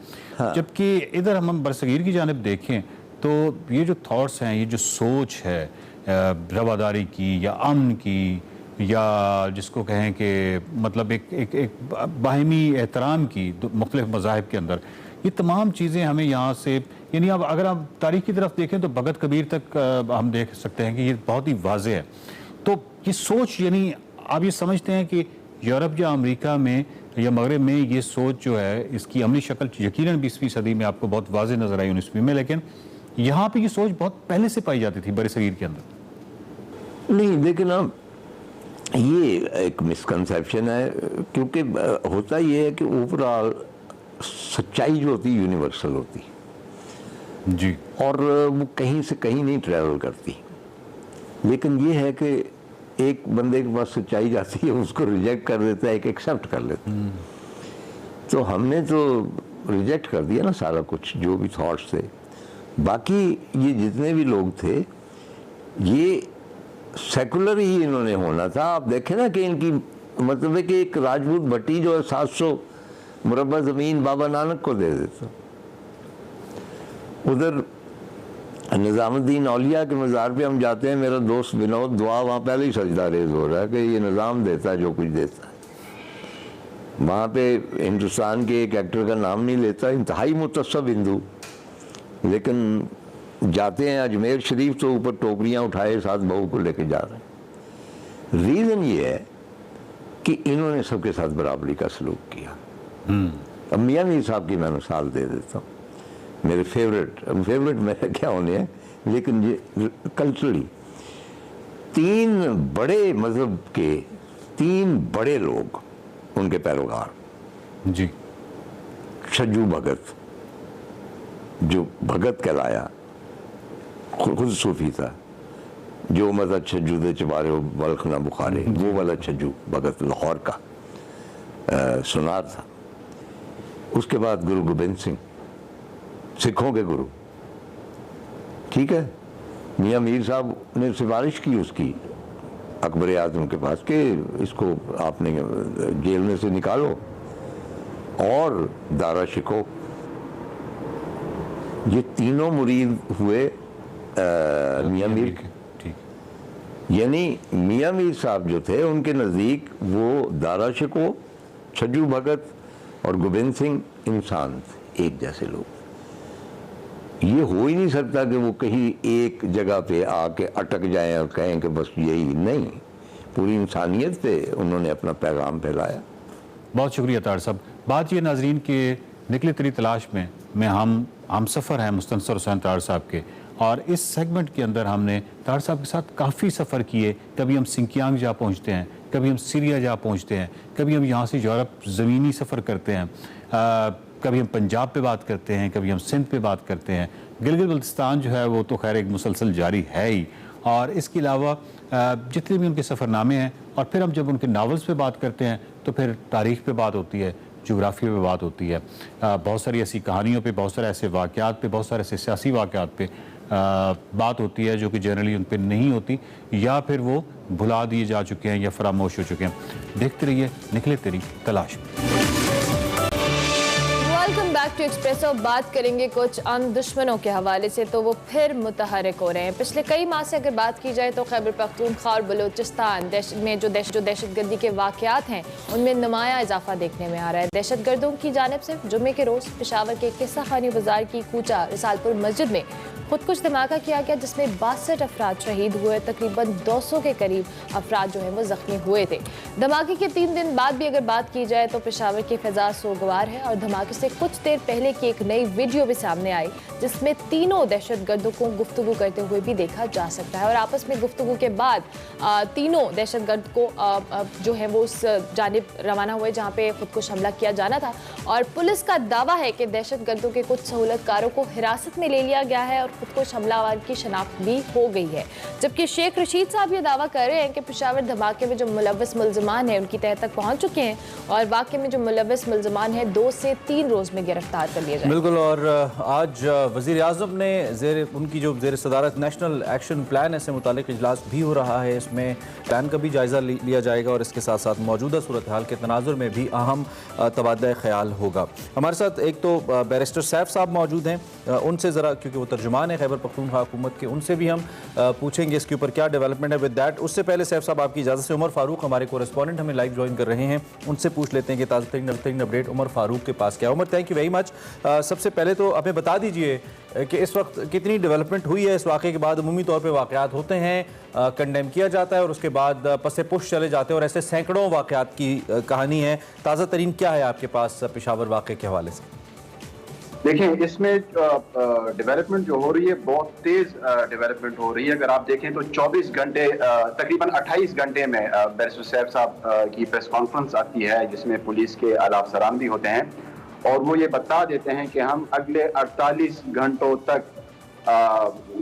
जबकि इधर हम बरसगीर की जानिब देखें तो ये जो थॉट्स हैं, ये जो सोच है रवादारी की या अमन की, या जिसको कहें कि मतलब एक बाहिमी एहतराम की मुख्तलिफ मज़ाहिब के अंदर, ये तमाम चीज़ें हमें यहाँ से, यानी अब अगर हम तारीख़ की तरफ देखें तो भगत कबीर तक हम देख सकते हैं कि ये बहुत ही वाज़ेह है। तो ये सोच, यानी आप ये समझते हैं कि यूरोप या अमेरिका में या मगरब में ये सोच जो है इसकी अमली शक्ल यकीनन 20वीं सदी में आपको बहुत वाज़ेह नज़र आई, 19वीं में, लेकिन यहाँ पे ये सोच बहुत पहले से पाई जाती थी बरसगीर के अंदर। नहीं, लेकिन ना ये एक मिसकंसेप्शन है, क्योंकि होता ये है कि ओवरऑल सच्चाई जो होती है यूनिवर्सल होती जी, और वो कहीं से कहीं नहीं ट्रैवल करती। लेकिन ये है कि एक बंदे के पास सच्चाई जाती है, उसको रिजेक्ट कर देता है, एक एक्सेप्ट कर लेता है। तो हमने तो रिजेक्ट कर दिया ना सारा कुछ, जो भी थॉट्स थे। बाकी ये जितने भी लोग थे ये सेकुलर ही इन्होंने होना था। आप देखें ना कि इनकी मतलब है कि एक राजपूत भट्टी जो है 700 मुरब्बा ज़मीन बाबा नानक को दे देता। उधर निज़ामुद्दीन औलिया के मज़ार पे हम जाते हैं, मेरा दोस्त विनोद दुआ वहाँ पहले ही सजदा रेज हो रहा है कि ये निज़ाम देता है जो कुछ देता है। वहाँ पे हिंदुस्तान के एक एक्टर का नाम नहीं लेता, इंतहाई मुतस्सब हिंदू, लेकिन जाते हैं अजमेर शरीफ तो ऊपर टोकरियाँ उठाए साथ बहू को लेके जा रहे हैं। रीज़न ये है कि इन्होंने सबके साथ बराबरी का सलूक किया। अब मियाँ मीर साहब की मैं मिसाल दे देता हूँ, मेरे फेवरेट मेरे क्या होने हैं, लेकिन ये कल्चरली 3 बड़े मजहब के 3 बड़े लोग उनके पैरोकार जी। छज्जू भगत, जो भगत कहलाया, खुद सूफी था, जो मतलब छज्जू दे चबारे बल्ख ना बुखारे, वो वाला छज्जू भगत लाहौर का सुनार था। उसके बाद गुरु गोबिंद सिंह, सिखों के गुरु, ठीक है। मियाँ मीर साहब ने सिफारिश की उसकी अकबर आज़म के पास कि इसको आपने जेल में से निकालो और दारा शिको। ये तीनों मुरीद हुए मियाँ मीर के। यानी मियाँ मीर साहब जो थे उनके नज़दीक वो दारा शिको, छज्जू भगत और गोबिंद सिंह इंसान थे, एक जैसे लोग। ये हो ही नहीं सकता कि वो कहीं एक जगह पे आके अटक जाएं और कहें कि बस यही नहीं, पूरी इंसानियत पे उन्होंने अपना पैगाम फैलाया। बहुत शुक्रिया तार साहब। बात ये नाजरीन के निकले तेरी तलाश में हम सफ़र हैं मुस्तनसर हुसैन तार साहब के, और इस सेगमेंट के अंदर हमने तार साहब के साथ काफ़ी सफ़र किए। कभी हम सिंकियांग जा पहुँचते हैं, कभी हम सीरिया जा पहुँचते हैं, कभी हम यहाँ से यूरोप ज़मीनी सफ़र करते हैं, कभी हम पंजाब पे बात करते हैं, कभी हम सिंध पे बात करते हैं। गिलगित बल्तिस्तान जो है वो तो खैर एक मुसलसल जारी है ही, और इसके अलावा जितने भी उनके सफ़रनामे हैं, और फिर हम जब उनके नावल्स पे बात करते हैं तो फिर तारीख़ पे बात होती है, जोग्राफिया पे बात होती है, बहुत सारी ऐसी कहानियों पे, बहुत सारे ऐसे वाक़यात पे, बहुत सारे ऐसे सियासी वाक़यात पे बात होती है जो कि जनरली उन पर नहीं होती, या फिर वो भुला दिए जा चुके हैं या फरामोश हो चुके हैं। देखते रहिए निकले तेरी तलाश। Welcome back to Expresso. बात करेंगे कुछ आम दुश्मनों के हवाले से, तो वो फिर मुतहरक हो रहे हैं। पिछले कई माह से अगर बात की जाए तो खैबर पख्तूनख्वा और बलूचिस्तान में जो दहशतगर्दी के वाक़यात हैं उनमें नुमाया इजाफा देखने में आ रहा है। दहशतगर्दों की जानिब से जुमे के रोज़ पेशावर के किस्सा खानी बाजार की कूचा रिसालपुर मस्जिद में खुदकुश धमाका किया गया, जिसमें 62 अफराद शहीद हुए, तकरीबन 200 के करीब अफराद जो हैं वो ज़ख्मी हुए थे। धमाके के 3 दिन बाद भी अगर बात की जाए तो पेशावर की फ़िज़ा सोगवार है, और धमाके से कुछ देर पहले की एक नई वीडियो भी सामने आई जिसमें तीनों दहशतगर्दों को गुफ्तगू करते हुए भी देखा जा सकता है, और आपस में गुफ्तगू के बाद तीनों दहशतगर्द को जो है वो उस जानिब रवाना हुए जहाँ पे खुदकुश हमला किया जाना था। और पुलिस का दावा है कि दहशतगर्दों के कुछ सहूलतकारों को हिरासत में ले लिया गया है और खुदकुश हमलावर की शनाख्त भी हो गई है। जबकि शेख रशीद साहब ये दावा कर रहे हैं कि पेशावर धमाके में जो मुलव्वस मुल्ज़िमान हैं उनकी तह तक पहुँच चुके हैं, और वाक़े में जो मुलव्वस मुल्ज़िमान हैं 2 से 3 रोज़ में गिरफ्तार कर लिया जाए। बिल्कुल। और आज वज़ीर आज़म ने उनकी जो ज़ेर सदारत नेशनल एक्शन प्लान से मुतालिक इजलास भी हो रहा है। इसमें प्लान का भी जायज़ा लिया जाएगा और इसके साथ साथ मौजूदा सूरत हाल के तनाजुर में भी अहम तबादला ख्याल होगा। हमारे साथ एक तो बैरिस्टर सैफ साहब मौजूद हैं, उनसे ज़रा, क्योंकि वो तर्जुमान है खैबर पख्तूनख्वा हुकूमत के, उनसे भी हम पूछेंगे इसके ऊपर क्या डेवलपमेंट है। विद दैट, उससे पहले सैफ साहब आपकी इजाज़त से उमर फारूक हमारे कोरेस्पॉन्डेंट हमें लाइव ज्वाइन कर रहे हैं, उनसे पूछ लेते हैं कि ताज़ा तरीन अपडेट उमर फारूक के पास क्या है। Umar, thank you very much. सबसे पहले तो हमें बता दीजिए कि इस वक्त कितनी डेवलपमेंट हुई है इस वाक़े के बाद। अमूमी तौर पे वाक़यात होते हैं, कंडेम किया जाता है और उसके बाद पसे पुश चले जाते हैं, और ऐसे सैकड़ों वाक़यात की कहानी है। ताज़ा तरीन क्या है आपके पास पेशावर वाक़े के हवाले से? देखें, इसमें डेवलपमेंट जो हो रही है बहुत तेज़ डेवलपमेंट हो रही है। अगर आप देखें तो 24 घंटे तकरीबन 28 घंटे में बैरिस्टर सैफ साहब की प्रेस कॉन्फ्रेंस आती है जिसमें पुलिस के आला अफसरान भी होते हैं, और वो ये बता देते हैं कि हम अगले 48 घंटों तक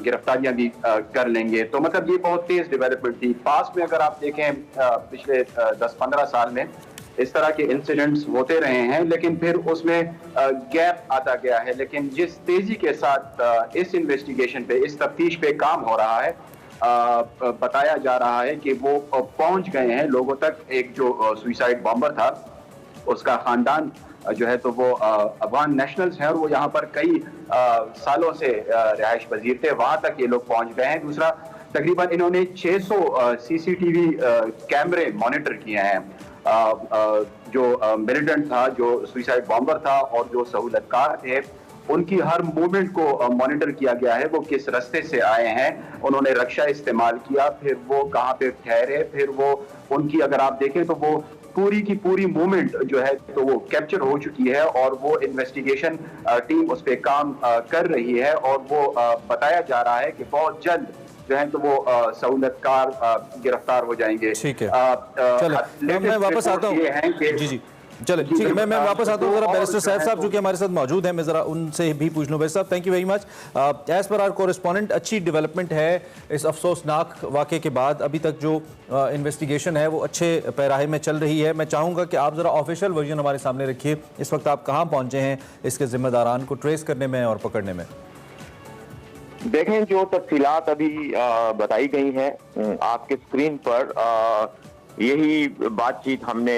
गिरफ्तारियां भी कर लेंगे। तो मतलब ये बहुत तेज़ डेवलपमेंट थी। पास में अगर आप देखें पिछले 10-15 साल में इस तरह के इंसिडेंट्स होते रहे हैं, लेकिन फिर उसमें गैप आता गया है। लेकिन जिस तेजी के साथ इस इन्वेस्टिगेशन पे, इस तफ्तीश पे काम हो रहा है, बताया जा रहा है कि वो पहुंच गए हैं लोगों तक। एक जो सुइसाइड बॉम्बर था उसका खानदान जो है तो वो अफगान नेशनल्स हैं और वो यहाँ पर कई सालों से रिहाइश पजीर थे, वहां तक ये लोग पहुंच गए हैं। दूसरा, तकरीबन इन्होंने 600 CCTV कैमरे मॉनिटर किए हैं। जो मिलिटेंट था, जो सुइसाइड बॉम्बर था और जो सहूलतकार थे, उनकी हर मूवमेंट को मॉनिटर किया गया है। वो किस रास्ते से आए हैं, उन्होंने रक्षा इस्तेमाल किया, फिर वो कहाँ पे ठहरे, फिर वो उनकी अगर आप देखें तो वो पूरी की पूरी मूवमेंट जो है तो वो कैप्चर हो चुकी है, और वो इन्वेस्टिगेशन टीम उस पर काम कर रही है। और वो बताया जा रहा है कि बहुत जल्द जो है तो वो सहूलतकार गिरफ्तार हो जाएंगे। ठीक है, चलो मैं वापस आता हूँ। जी चले, ठीक है, मैं वापस आता हूँ। जरा बैरिस्टर सैफ साहब जो कि हमारे साथ मौजूद हैं, मैं ज़रा उनसे भी पूछ लूँ। बैरिस्टर साहब, thank you very much. As per our correspondent, अच्छी डेवलपमेंट है इस अफसोसनाक वाक़े के बाद। अभी तक जो इन्वेस्टिगेशन है वो अच्छे पैराहे में चल रही है। मैं चाहूँगा कि आप ज़रा ऑफिशियल वर्जन हमारे सामने रखिए। इस वक्त आप कहाँ पहुँचे हैं इसके ज़िम्मेदारान को ट्रेस करने में और पकड़ने में? देखें, जो तफसीलात अभी बताई गई हैं आपके स्क्रीन पर, यही बातचीत हमने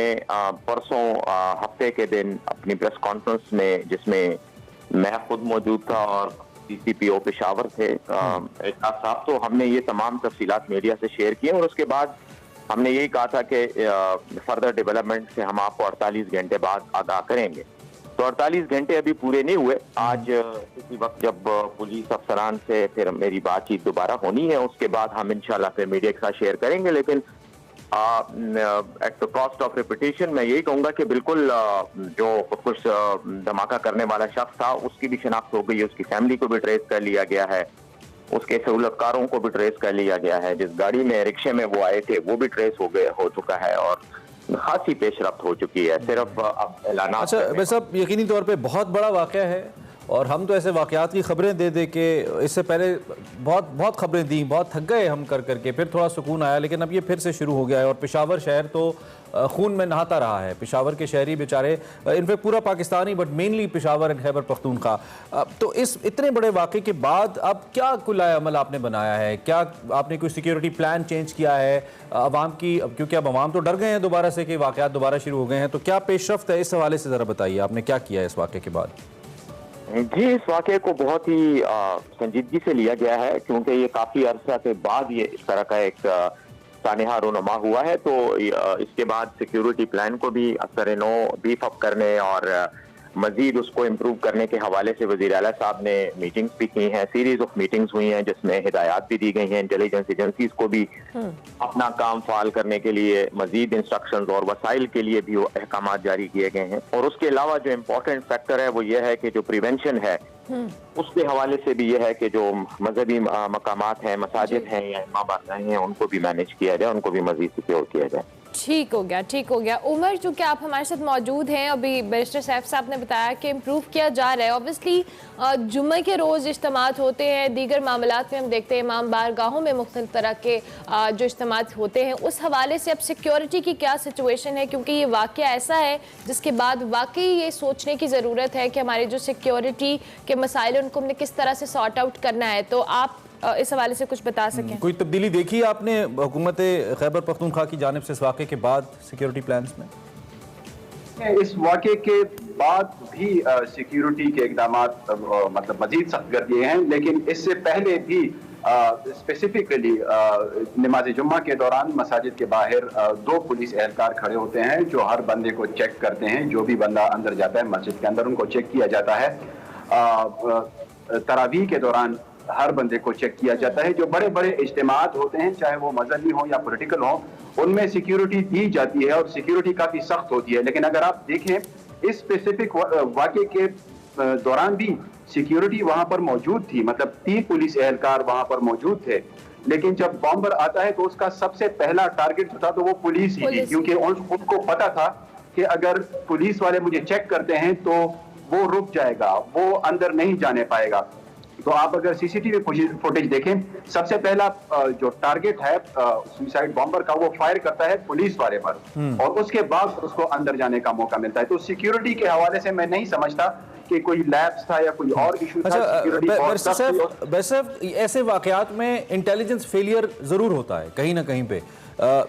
परसों हफ्ते के दिन अपनी प्रेस कॉन्फ्रेंस में, जिसमें मैं खुद मौजूद था और CCPO पेशावर थे एजाज साहब, तो हमने ये तमाम तफसीलात मीडिया से शेयर किए। और उसके बाद हमने यही कहा था कि फर्दर डेवलपमेंट से हम आपको 48 घंटे बाद आगाह करेंगे। तो 48 घंटे अभी पूरे नहीं हुए। आज इसी वक्त जब पुलिस अफसरान से फिर मेरी बातचीत दोबारा होनी है, उसके बाद हम इंशाल्लाह फिर मीडिया के साथ शेयर करेंगे। लेकिन at the cost of reputation मैं यही कहूंगा कि बिल्कुल जो कुछ धमाका करने वाला शख्स था उसकी भी शिनाख्त हो गई है, उसकी फैमिली को भी ट्रेस कर लिया गया है, उसके सहूलतकारों को भी ट्रेस कर लिया गया है, जिस गाड़ी में रिक्शे में वो आए थे वो भी ट्रेस हो चुका है और खासी पेशरफ्त हो चुकी है। सिर्फ अब ऐलान। अच्छा भाई साहब, यकीनी तौर पे बहुत बड़ा वाक़या है और हम तो ऐसे वाक़यात की खबरें दे दे के इससे पहले बहुत खबरें दी, बहुत थक गए हम कर करके, फिर थोड़ा सुकून आया, लेकिन अब ये फिर से शुरू हो गया है और पेशावर शहर तो खून में नहाता रहा है। पेशावर के शहरी बेचारे, इनफैक्ट पूरा पाकिस्तान ही, but mainly Peshawar and Khyber Pakhtunkhwa. तो इस इतने बड़े वाक़े के बाद अब क्या कुल्ला अमल आपने बनाया है? क्या आपने कोई सिक्योरिटी प्लान चेंज किया है अवाम की? क्योंकि अब अवाम तो डर गए हैं दोबारा से कि वाक़यात दोबारा शुरू हो गए हैं, तो क्या पेशरफ्त है इस हवाले से ज़रा बताइए, आपने क्या किया है इस वाक़े के बाद? जी, इस वाक़े को बहुत ही संजीदगी से लिया गया है क्योंकि ये काफ़ी अरसा के बाद ये इस तरह का एक सानहा रोनुमा हुआ है। तो इसके बाद सिक्योरिटी प्लान को भी असर-ए-नौ बीफ अप करने और मजीद उसको इम्प्रूव करने के हवाले से वज़ीर आला साहब ने मीटिंग्स भी की हैं, सीरीज ऑफ मीटिंग्स हुई हैं जिसमें हिदायत भी दी गई हैं इंटेलिजेंस एजेंसीज को भी अपना काम फाल करने के लिए, मजीद इंस्ट्रक्शंस और वसाइल के लिए भी अहकाम जारी किए गए हैं। और उसके अलावा जो इम्पोर्टेंट फैक्टर है वो ये है कि जो प्रिवेंशन है उसके हवाले से भी ये है कि जो मजहबी मकामात हैं, मसाजिद हैं या इमाम बारगाहें हैं, उनको भी मैनेज किया जाए, उनको भी मजीद सिक्योर किया जाए। ठीक हो गया। उमर, चूँकि आप हमारे साथ मौजूद हैं, अभी बैरिस्टर सैफ साहब ने बताया कि इम्प्रूव किया जा रहा है। ऑब्वियसली जुम्मे के रोज़ इज्तिमात होते हैं, दीगर मामलात में हम देखते हैं इमाम बारगाहों में मुख्तलिफ तरह के जो इज्तिमात होते हैं, उस हवाले से अब सिक्योरिटी की क्या सिचुएशन है? क्योंकि ये वाक़या ऐसा है जिसके बाद वाकई ये सोचने की ज़रूरत है कि हमारे जो सिक्योरिटी के मसाइल उनको हमने किस तरह से सॉर्ट आउट करना है। तो आप इस हवाले से कुछ बता सकें? कोई तब्दीली देखी आपने हुकूमत खैबर पख्तूनख्वा की जानिब से इस वाक़े के बाद सिक्योरिटी प्लान्स में? इस वाक़े के बाद भी सिक्योरिटी के इक़दाम मतलब मजीद सख्त कर दिए हैं, लेकिन इससे पहले भी स्पेसिफिकली नमाज जुम्मा के दौरान मसाजिद के बाहर 2 पुलिस एहलकार खड़े होते हैं जो हर बंदे को चेक करते हैं। जो भी बंदा अंदर जाता है मस्जिद के अंदर उनको चेक किया जाता है। तरावीह के दौरान हर बंदे को चेक किया जाता है। जो बड़े बड़े इज्तिमात होते हैं, चाहे वो मजहबी हो या पॉलिटिकल हो, उनमें सिक्योरिटी दी जाती है और सिक्योरिटी काफी सख्त होती है। लेकिन अगर आप देखें इस स्पेसिफिक वाक़े के दौरान भी सिक्योरिटी वहां पर मौजूद थी, मतलब 3 पुलिस एहलकार वहां पर मौजूद थे। लेकिन जब बॉम्बर आता है तो उसका सबसे पहला टारगेट जो था तो वो पुलिस ही थी, क्योंकि उनको पता था कि अगर पुलिस वाले मुझे चेक करते हैं तो वो रुक जाएगा, वो अंदर नहीं जाने पाएगा। तो आप अगर सीसीटीवी फुटेज देखें, सबसे पहला जो टारगेट है सुसाइड बॉम्बर का, वो फायर करता है पुलिस वाले पर और उसके बाद उसको अंदर जाने का मौका मिलता है। तो सिक्योरिटी के हवाले से मैं नहीं समझता कि कोई लैप्स था या कोई और इशू था। वैसे ऐसे वाकयात में इंटेलिजेंस फेलियर जरूर होता है कहीं ना कहीं पे।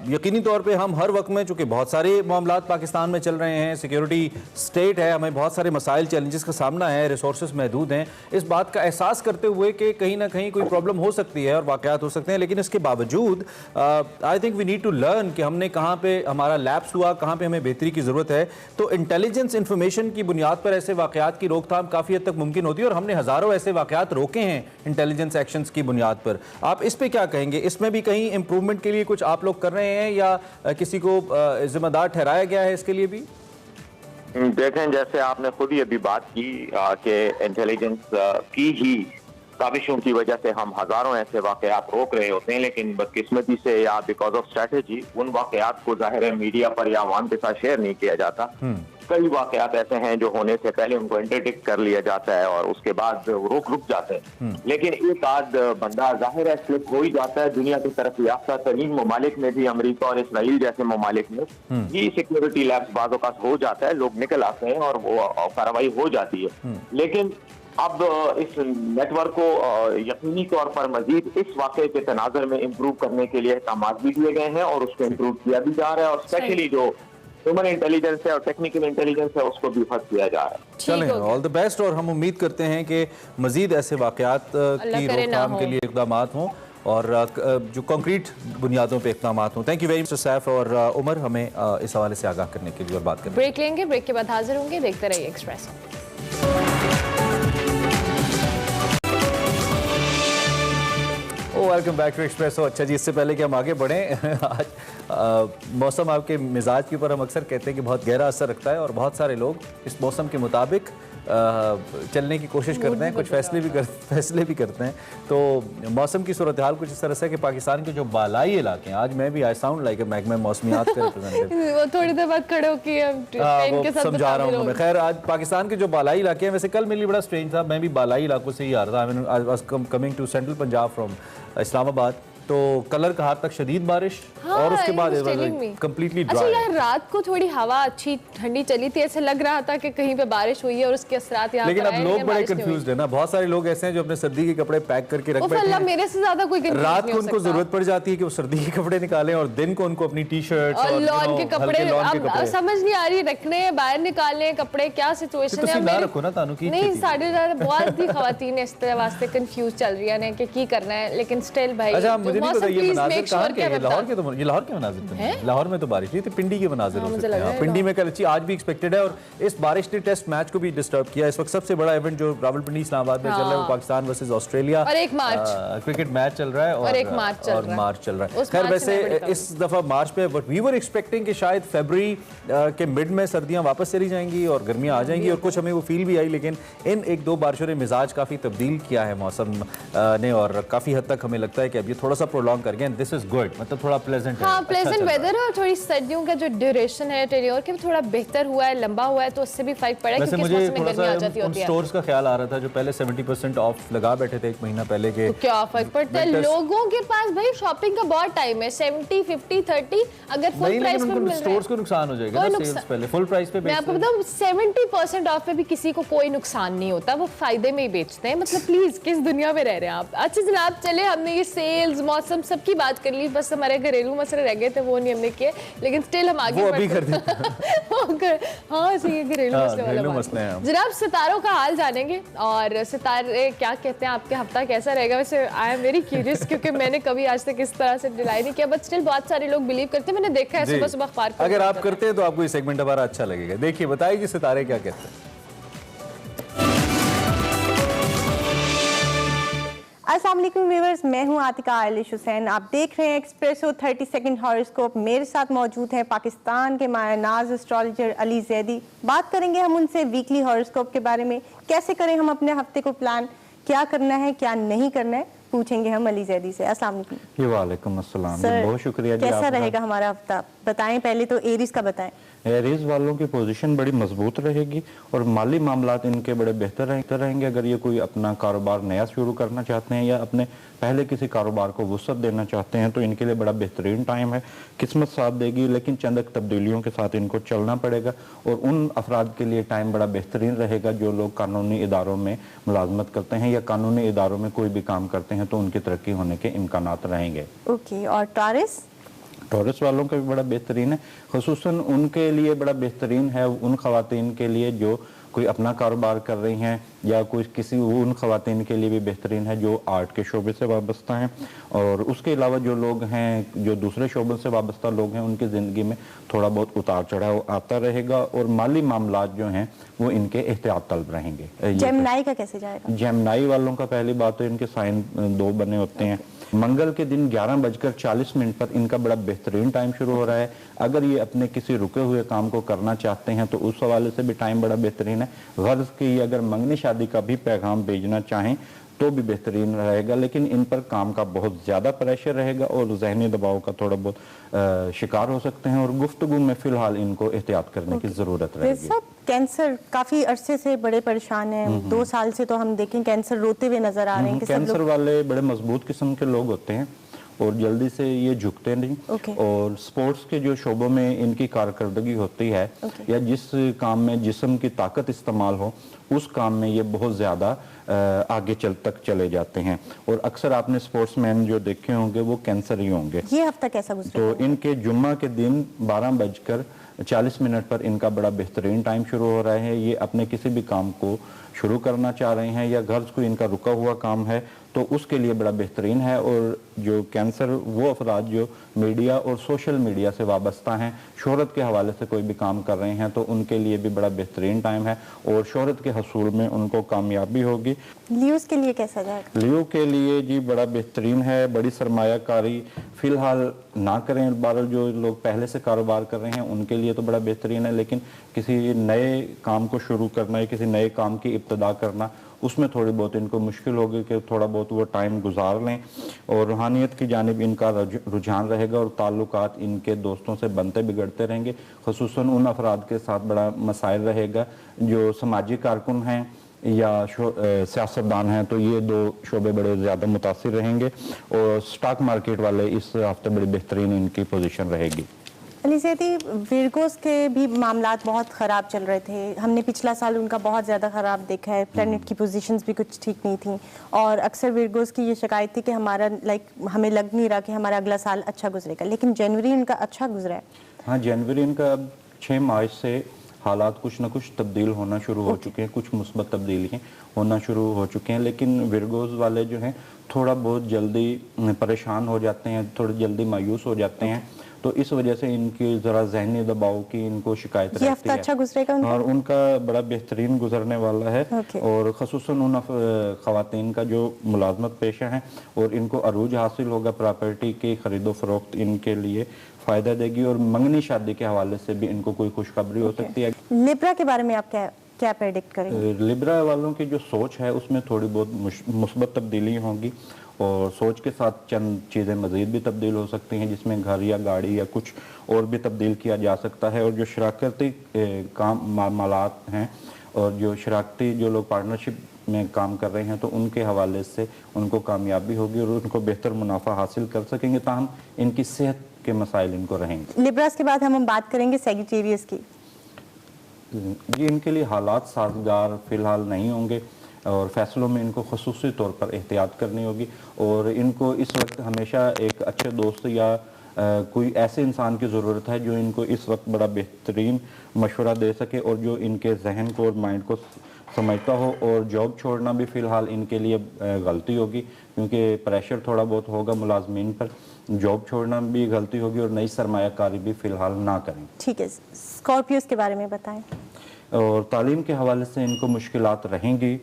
यकीनी तौर पे हम हर वक्त में, चूँकि बहुत सारे मामलात पाकिस्तान में चल रहे हैं, सिक्योरिटी स्टेट है, हमें बहुत सारे मसाइल चैलेंजेस का सामना है, रिसोर्सेज महदूद हैं, इस बात का एहसास करते हुए कि कहीं ना कहीं कोई प्रॉब्लम हो सकती है और वाकयात हो सकते हैं, लेकिन इसके बावजूद I think we need to learn कि हमने कहाँ पे हमारा लैप्स हुआ, कहाँ पे हमें बेहतरी की ज़रूरत है। तो इंटेलिजेंस इंफॉर्मेशन की बुनियाद पर ऐसे वाकयात की रोकथाम काफ़ी हद तक मुमकिन होती है और हमने हज़ारों ऐसे वाकयात रोके हैं इंटेलिजेंस एक्शंस की बुनियाद पर। आप इस पर क्या कहेंगे? इसमें भी कहीं इंप्रूवमेंट के लिए कुछ आप लोग कर रहे हैं या किसी को जिम्मेदार ठहराया गया है इसके लिए भी? देखें, जैसे आपने खुद ही अभी बात की कि इंटेलिजेंस की ही काविशों की वजह से हम हजारों ऐसे वाकयात रोक रहे होते हैं, लेकिन बदकिस्मती से या बिकॉज ऑफ स्ट्रेटेजी उन वाकयात को जाहिर है मीडिया पर या आवाम के साथ शेयर नहीं किया जाता। कई वाकयात ऐसे हैं जो होने से पहले उनको इंटरडिक्ट कर लिया जाता है और उसके बाद रुक जाते हैं। लेकिन एक आध बंदा जाहिर है स्लिप हो ही जाता है। दुनिया की तरफ याफ्ता तरीन ममालिक में भी, अमेरिका और इसराइल जैसे ममालिक में ये सिक्योरिटी लैब्स बाज़ औक़ात हो जाता है, लोग निकल आते हैं और वो कार्रवाई हो जाती है। लेकिन अब इस नेटवर्क को यकीनी तौर पर मजीद इस वाक़े के तनाज़ुर में इम्प्रूव करने के लिए अहकाम भी दिए गए हैं और उसको इम्प्रूव किया भी जा रहा है और स्पेशली जो ह्यूमन इंटेलिजेंस है और टेक्निकल इंटेलिजेंस है उसको भी फर्स्ट किया जा रहा है। चलें, ऑल द बेस्ट और हम उम्मीद करते हैं कि मजीद ऐसे वाकयात की रोकथाम के लिए इक़दाम हों और जो कंक्रीट बुनियादों पे इक़दाम हों। Thank you very much Saif और उमर, हमें इस हवाले से आगाह करने के लिए और बात करें। ब्रेक लेंगे, ब्रेक के बाद हाजिर होंगे। देखते रहिए Express. Welcome back to Expresso. अच्छा जी, इससे पहले कि हम आगे बढ़ें, आज मौसम आपके मिजाज के ऊपर हम अक्सर कहते हैं कि बहुत गहरा असर रखता है और बहुत सारे लोग इस मौसम के मुताबिक चलने की कोशिश करते हैं, कुछ फैसले भी करते हैं। तो मौसम की सूरत हाल कुछ इस तरह से कि पाकिस्तान के जो बालाई इलाके हैं, आज मैं भी आई साउंड लाइक महकमा मौसमियात का रिप्रेजेंटेटिव, वो थोड़ी देर बाद खड़े होकर समझा रहा हूँ मैं। खैर, आज पाकिस्तान के जो बालाई इलाके हैं, वैसे कल मेरे लिए बड़ा स्ट्रेंज था, मैं भी बालाई इलाकों से ही आ रहा था। I was coming to central Punjab from Islamabad, तो कलर कहार तक शदीद बारिश, हाँ, और उसके बाद कंप्लीटली ड्राई। अच्छा यार, रात को थोड़ी हवा अच्छी ठंडी चली थी, ऐसे लग रहा था कि कहीं पे बारिश हुई है और उसके असरात यहाँ। लेकिन अब लोग बड़े कंफ्यूज है ना, बहुत सारे लोग ऐसे हैं जो अपने सर्दी के कपड़े पैक करके रख बैठे हैं। मेरे से ज्यादा कोई रात को उनको जरूरत पड़ जाती है कि वो सर्दी के कपड़े निकालें और दिन को उनको अपनी टी शर्ट और लॉन के कपड़े समझ नहीं आ रही, रखने बाहर निकालने कपड़े, क्या सिचुएशन है। रखो ना तानु की नहीं, साढ़े बहुत ही खवातीन इस तरह वास्ते कंफ्यूज चल रही है कि की करना है, लेकिन स्टिल भाई लाहौर के मनाजिर थे। लाहौर में तो बारिश नहीं थी, पिंडी के मनाजिर हो सकते हैं। पिंडी में कल अच्छी आज भी एक्सपेक्टेड है और इस बारिश ने टेस्ट मैच को भी डिस्टर्ब किया। इस वक्त सबसे बड़ा इवेंट जो रावलपिंडी इस्लामाबाद में चल रहा है वो पाकिस्तान वर्सेस ऑस्ट्रेलिया और 1 मार्च क्रिकेट मैच चल रहा है और 1 मार्च चल रहा है। खैर, वैसे इस दफा मार्च पे बट वी वर एक्सपेक्टिंग कि शायद फरवरी के मिड में सर्दियां वापस चली जाएंगी और गर्मियां आ जाएंगी, और कुछ हमें वो फील भी आई। लेकिन इन 1-2 बारिशों ने मिजाज काफी तब्दील किया है मौसम ने, और काफी हद तक हमें लगता है कि अब ये थोड़ा सा प्रोलॉन्ग कर गए। दिस इज गुड, मतलब थोड़ा प्लेजेंट है। हाँ, प्लेजेंट वेदर है और थोड़ी सर्दियों का जो ड्यूरेशन है टेन्योर के थोड़ा बेहतर हुआ है, लंबा हुआ है, तो उससे भी फर्क पड़ा है क्योंकि मुझे इसमें गर्मी आ जाती होती है। स्टोर्स का ख्याल आ रहा था जो पहले 70% ऑफ लगा बैठे थे 1 महीना पहले के, तो क्या फर्क पड़ता है लोगों के पास भाई, शॉपिंग का बहुत टाइम है। 70, 50, 30 अगर फुल प्राइस पे मिल रहा है, स्टोर्स को नुकसान हो जाएगा ना सेल्स पहले फुल प्राइस पे। मैं आपको बताऊं 70% ऑफ पे भी किसी को कोई नुकसान नहीं होता, वो फायदे में ही बेचते हैं। मतलब प्लीज, किस दुनिया में रह रहे हैं आप। अच्छा जनाब, चले हमने ये सेल्स मौसम सबकी बात कर ली, बस हमारे घरेलू मसले रह गए थे, वो नहीं हमने किए, लेकिन स्टिल हम आगे अभी कर देते हैं। हाँ, सही घरेलू मसले हैं। जनाब, सितारों का हाल जानेंगे और सितारे क्या कहते हैं, आपके हफ्ता कैसा रहेगा। वैसे आई एम वेरी क्यूरियस क्योंकि मैंने कभी आज तक इस तरह से डिलाई नहीं किया, बट स्टिल बहुत सारे लोग बिलीव करते हैं। मैंने देखा है सुबह सुबह अखबार। अगर आप करते हैं तो आपको ये सेगमेंट हमारा अच्छा लगेगा। देखिए, बताइए कि सितारे क्या कहते हैं। अस्सलाम वालेकुम व्यूअर्स, मैं हूं आतिका आलिश हुसैन। आप देख रहे हैं एक्सप्रेसो 30 सेकंड हॉरोस्कोप। मेरे साथ मौजूद हैं पाकिस्तान के मायनाज एस्ट्रोलॉजर अली जैदी। बात करेंगे हम उनसे वीकली हॉरोस्कोप के बारे में, कैसे करें हम अपने हफ्ते को प्लान, क्या करना है क्या नहीं करना है, पूछेंगे हम अली जैदी से। अस्सलाम वालेकुम। वालेकुम अस्सलाम, बहुत शुक्रिया जी। कैसा रहेगा हमारा हफ्ता, बताएं। पहले तो एरीज का बताएं। एरीज वालों की पोजीशन बड़ी मजबूत रहेगी और माली मामलात इनके बड़े बेहतर रहेंगे। अगर ये कोई अपना कारोबार नया शुरू करना चाहते हैं या अपने पहले किसी कारोबार को वुसअत देना चाहते हैं तो इनके लिए बड़ा बेहतरीन टाइम है। किस्मत साथ देगी, लेकिन चंद एक तब्दीलियों के साथ इनको चलना पड़ेगा। और उन अफराद के लिए टाइम बड़ा बेहतरीन रहेगा जो लोग कानूनी इदारों में मुलाजमत करते हैं या कानूनी इदारों में कोई भी काम करते हैं, तो उनकी तरक्की होने के इम्कानात रहेंगे। ओके, और टॉरस वालों का भी बड़ा बेहतरीन है, खुसूसन उनके लिए बड़ा बेहतरीन है उन खवातीन के लिए जो कोई अपना कारोबार कर रही हैं, या कोई किसी उन खवातीन के लिए भी बेहतरीन है जो आर्ट के शोबे से वाबस्ता हैं। और उसके अलावा जो लोग हैं जो दूसरे शोबों से वाबस्ता लोग हैं, उनकी ज़िंदगी में थोड़ा बहुत उतार चढ़ाव आता रहेगा और माली मामलात जो हैं वो इनके एहतियात तलब रहेंगे। जेमिनाई का कैसे जाएगा? जेमिनाई वालों का पहली बात तो इनके साइन 2 बने होते हैं। मंगल के दिन 11:40 पर इनका बड़ा बेहतरीन टाइम शुरू हो रहा है। अगर ये अपने किसी रुके हुए काम को करना चाहते हैं तो उस हवाले से भी टाइम बड़ा बेहतरीन है। गर्ज की अगर मंगनी शादी का भी पैगाम भेजना चाहें तो भी बेहतरीन रहेगा, लेकिन इन पर काम का बहुत ज़्यादा प्रेशर रहेगा और जहनी दबाव का थोड़ा बहुत शिकार हो सकते हैं और गुफ्तगू में फ़िलहाल इनको एहतियात करने की ज़रूरत रहेगी। कैंसर काफ़ी अरसे से बड़े परेशान हैं, 2 साल से तो हम देखें कैंसर रोते हुए नजर आ रहे हैं। कैंसर वाले बड़े मजबूत किस्म के लोग होते हैं और जल्दी से ये झुकते नहीं। और स्पोर्ट्स के जो शोबों में इनकी कारकर्दगी होती है या जिस काम में जिस्म की ताकत इस्तेमाल हो उस काम में ये बहुत ज़्यादा आगे तक चले जाते हैं। और अक्सर आपने स्पोर्ट्समैन जो देखे होंगे वो कैंसर ही होंगे। ये हफ्ता कैसा गुजरा? तो इनके जुम्मा के दिन 12:40 पर इनका बड़ा बेहतरीन टाइम शुरू हो रहा है। ये अपने किसी भी काम को शुरू करना चाह रहे हैं या गर्ज कोई इनका रुका हुआ काम है तो उसके लिए बड़ा बेहतरीन है। और जो कैंसर वो अफराद जो मीडिया और सोशल मीडिया से वाबस्ता हैं, शोहरत के हवाले से कोई भी काम कर रहे हैं तो उनके लिए भी बड़ा बेहतरीन टाइम है और शोहरत के हसूल में उनको कामयाबी होगी। लियोस के लिए कैसा जाएगा? लियो के लिए जी बड़ा बेहतरीन है, बड़ी सरमायाकारी फ़िलहाल ना करें। बहरहाल जो लोग पहले से कारोबार कर रहे हैं उनके लिए तो बड़ा बेहतरीन है, लेकिन किसी नए काम को शुरू करना या किसी नए काम की इब्तदा करना उसमें थोड़ी बहुत इनको मुश्किल होगी कि थोड़ा बहुत वो टाइम गुजार लें। और रूहानियत की जानिब इनका रुझान रहेगा और ताल्लुकात इनके दोस्तों से बनते बिगड़ते रहेंगे, खुसूसन उन अफराद के साथ बड़ा मसाइल रहेगा जो समाजी कारकुन हैं या सियासतदान हैं, तो ये दो शोबे बड़े ज़्यादा मुतासिर रहेंगे। और स्टॉक मार्केट वाले इस हफ्ते बड़ी बेहतरीन इनकी पोजीशन रहेगी। अली ज़ैदी, विरगोस के भी मामलात बहुत ख़राब चल रहे थे, हमने पिछला साल उनका बहुत ज़्यादा ख़राब देखा है, प्लैनेट की पोजीशंस भी कुछ ठीक नहीं थी और अक्सर विरगोस की ये शिकायत थी कि हमारा हमें लग नहीं रहा कि हमारा अगला साल अच्छा गुजरेगा, लेकिन जनवरी इनका अच्छा गुजरा है। हाँ, जनवरी इनका अब 6 मार्च से हालात कुछ ना कुछ तब्दील होना शुरू हो चुके हैं, कुछ मुस्बत तब्दीलियाँ होना शुरू हो चुके हैं, लेकिन विरगोस वाले जो हैं थोड़ा बहुत जल्दी परेशान हो जाते हैं, थोड़ी जल्दी मायूस हो जाते हैं, तो इस वजह से इनकी ज़रा जहनी दबाव की इनको शिकायत रहती है। अच्छा गुजरेगा उनका? और उनका बड़ा बेहतरीन गुजरने वाला है। और ख़ुसूसन उन ख़वातीन का जो मुलाजमत पेशा है और इनको अरूज हासिल होगा, प्रॉपर्टी की ख़रीदो फरोख्त इनके लिए फ़ायदा देगी और मंगनी शादी के हवाले से भी इनको कोई खुशखबरी हो सकती है। लिब्रा के बारे में आप क्या प्रेडिक्ट करेंगे? लिब्रा वालों की जो सोच है उसमें थोड़ी बहुत मुस्बत तब्दीली होंगी और सोच के साथ चंद चीज़ें मज़ीद भी तब्दील हो सकती हैं, जिसमें घर या गाड़ी या कुछ और भी तब्दील किया जा सकता है। और जो शराकती काम मामलात हैं और जो शराकती जो लोग पार्टनरशिप में काम कर रहे हैं तो उनके हवाले से उनको कामयाबी होगी और उनको बेहतर मुनाफा हासिल कर सकेंगे, ताहम इनकी सेहत के मसाइल इनको रहेंगे। लिब्रास के बाद हम बात करेंगे सेजिटेरियस की। जी, इनके लिए हालात साजगार फ़िलहाल नहीं होंगे और फैसलों में इनको ख़ुसूसी तौर पर एहतियात करनी होगी और इनको इस वक्त हमेशा एक अच्छे दोस्त या कोई ऐसे इंसान की ज़रूरत है जो इनको इस वक्त बड़ा बेहतरीन मशवरा दे सके और जो इनके जहन को और माइंड को समझता हो। और जॉब छोड़ना भी फ़िलहाल इनके लिए गलती होगी क्योंकि प्रेशर थोड़ा बहुत होगा मुलाजमीन पर, जॉब छोड़ना भी गलती होगी और नई सरमायाकारी भी फ़िलहाल ना करें। ठीक है, स्कॉर्पियोस के बारे में बताएं। और तालीम के हवाले से इनको मुश्किलात रहेंगी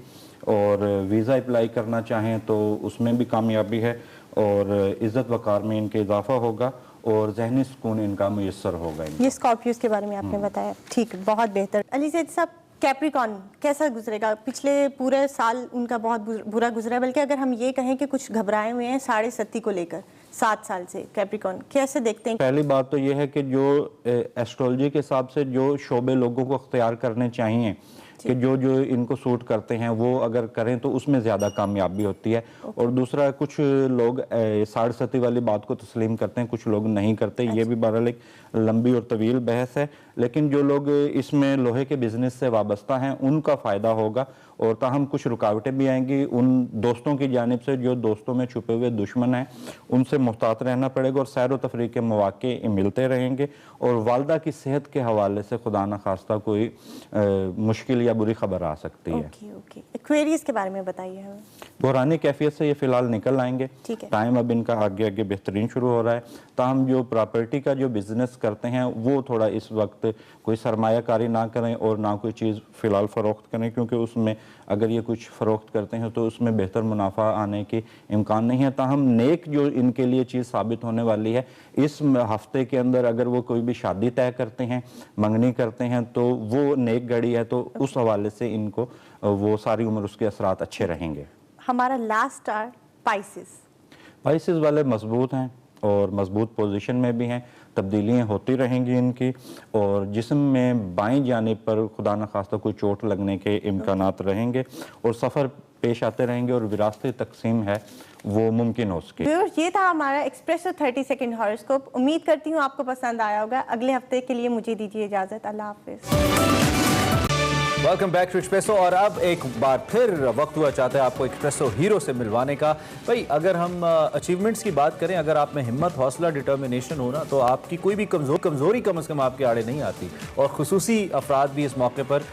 और वीज़ा अप्लाई करना चाहें तो उसमें भी कामयाबी है और इज़्ज़त वक़ार में इनके इजाफा होगा और जहनी सुकून इनका मुयस्सर होगा। ये स्कॉर्पियोस के बारे में आपने बताया, ठीक, बहुत बेहतर। अली ज़ैदी साहब, कैप्रिकॉर्न कैसा गुजरेगा? पिछले पूरे साल उनका बहुत बुरा गुजरा है, बल्कि अगर हम ये कहें कि कुछ घबराए हुए हैं 7.5 को लेकर 7 साल से, कैप्रिकॉर्न कैसे देखते हैं? पहली बात तो यह है कि जो एस्ट्रोलॉजी के हिसाब से जो शोबे लोगों को अख्तियार करने चाहिए कि जो इनको सूट करते हैं वो अगर करें तो उसमें ज़्यादा कामयाबी होती है। और दूसरा, कुछ लोग 7.5 वाली बात को तस्लीम करते हैं, कुछ लोग नहीं करते। ये भी बहरहाल एक लंबी और तवील बहस है, लेकिन जो लोग इसमें लोहे के बिज़नेस से वाबस्ता हैं उनका फ़ायदा होगा और ताहम कुछ रुकावटें भी आएंगी उन दोस्तों की जानिब से जो दोस्तों में छुपे हुए दुश्मन हैं, उनसे मुहतात रहना पड़ेगा और सैर व तफरीह के मौके मिलते रहेंगे। और वालदा की सेहत के हवाले से खुदा न खास्ता कोई मुश्किल या बुरी खबर आ सकती है। ओके। एक्वेरियस के बारे में बताइए हमें। बुरानी कैफियत से ये फ़िलहाल निकल आएंगे, टाइम अब इनका आगे बेहतरीन शुरू हो रहा है। ताहम जो प्रॉपर्टी का जो बिज़नेस करते हैं वो थोड़ा इस वक्त कोई सरमायाकारी ना करें और ना कोई चीज़ फ़िलहाल फ़रोख्त करें, क्योंकि उसमें अगर ये कुछ फ़रोख्त करते हैं तो उसमें बेहतर मुनाफा आने के इम्कान नहीं है। ताहम नेक जो इनके लिए चीज़ साबित होने वाली है, इस हफ्ते के अंदर अगर वो कोई भी शादी तय करते हैं, मंगनी करते हैं तो वो नेक घड़ी है, तो उस हवाले से इनको वो सारी उम्र उसके असरात अच्छे रहेंगे। हमारा लास्ट स्टार पाइसेस वाले मजबूत हैं और मजबूत पोजीशन में भी हैं, तब्दीलियाँ होती रहेंगी इनकी और जिस्म में बाएं जाने पर खुदा न खास्ता कोई चोट लगने के इम्कानात रहेंगे और सफ़र पेश आते रहेंगे और विरासती तकसीम है वो मुमकिन हो सके। ये था हमारा एक्सप्रेसो 30 सेकंड हॉरोस्कोप। उम्मीद करती हूँ आपको पसंद आया होगा। अगले हफ्ते के लिए मुझे दीजिए इजाज़त। अल्लाह हाफिज़। Welcome back to Expresso. और अब एक बार फिर वक्त हुआ चाहता है आपको एक्सप्रेसो हीरो से मिलवाने का। भाई अगर हम अचीवमेंट्स की बात करें, अगर आप में हिम्मत, हौसला, डिटर्मिनेशन हो ना, तो आपकी कोई भी कमज़ोरी कम से कम आपके आड़े नहीं आती। और खुसूसी अफराद भी इस मौके पर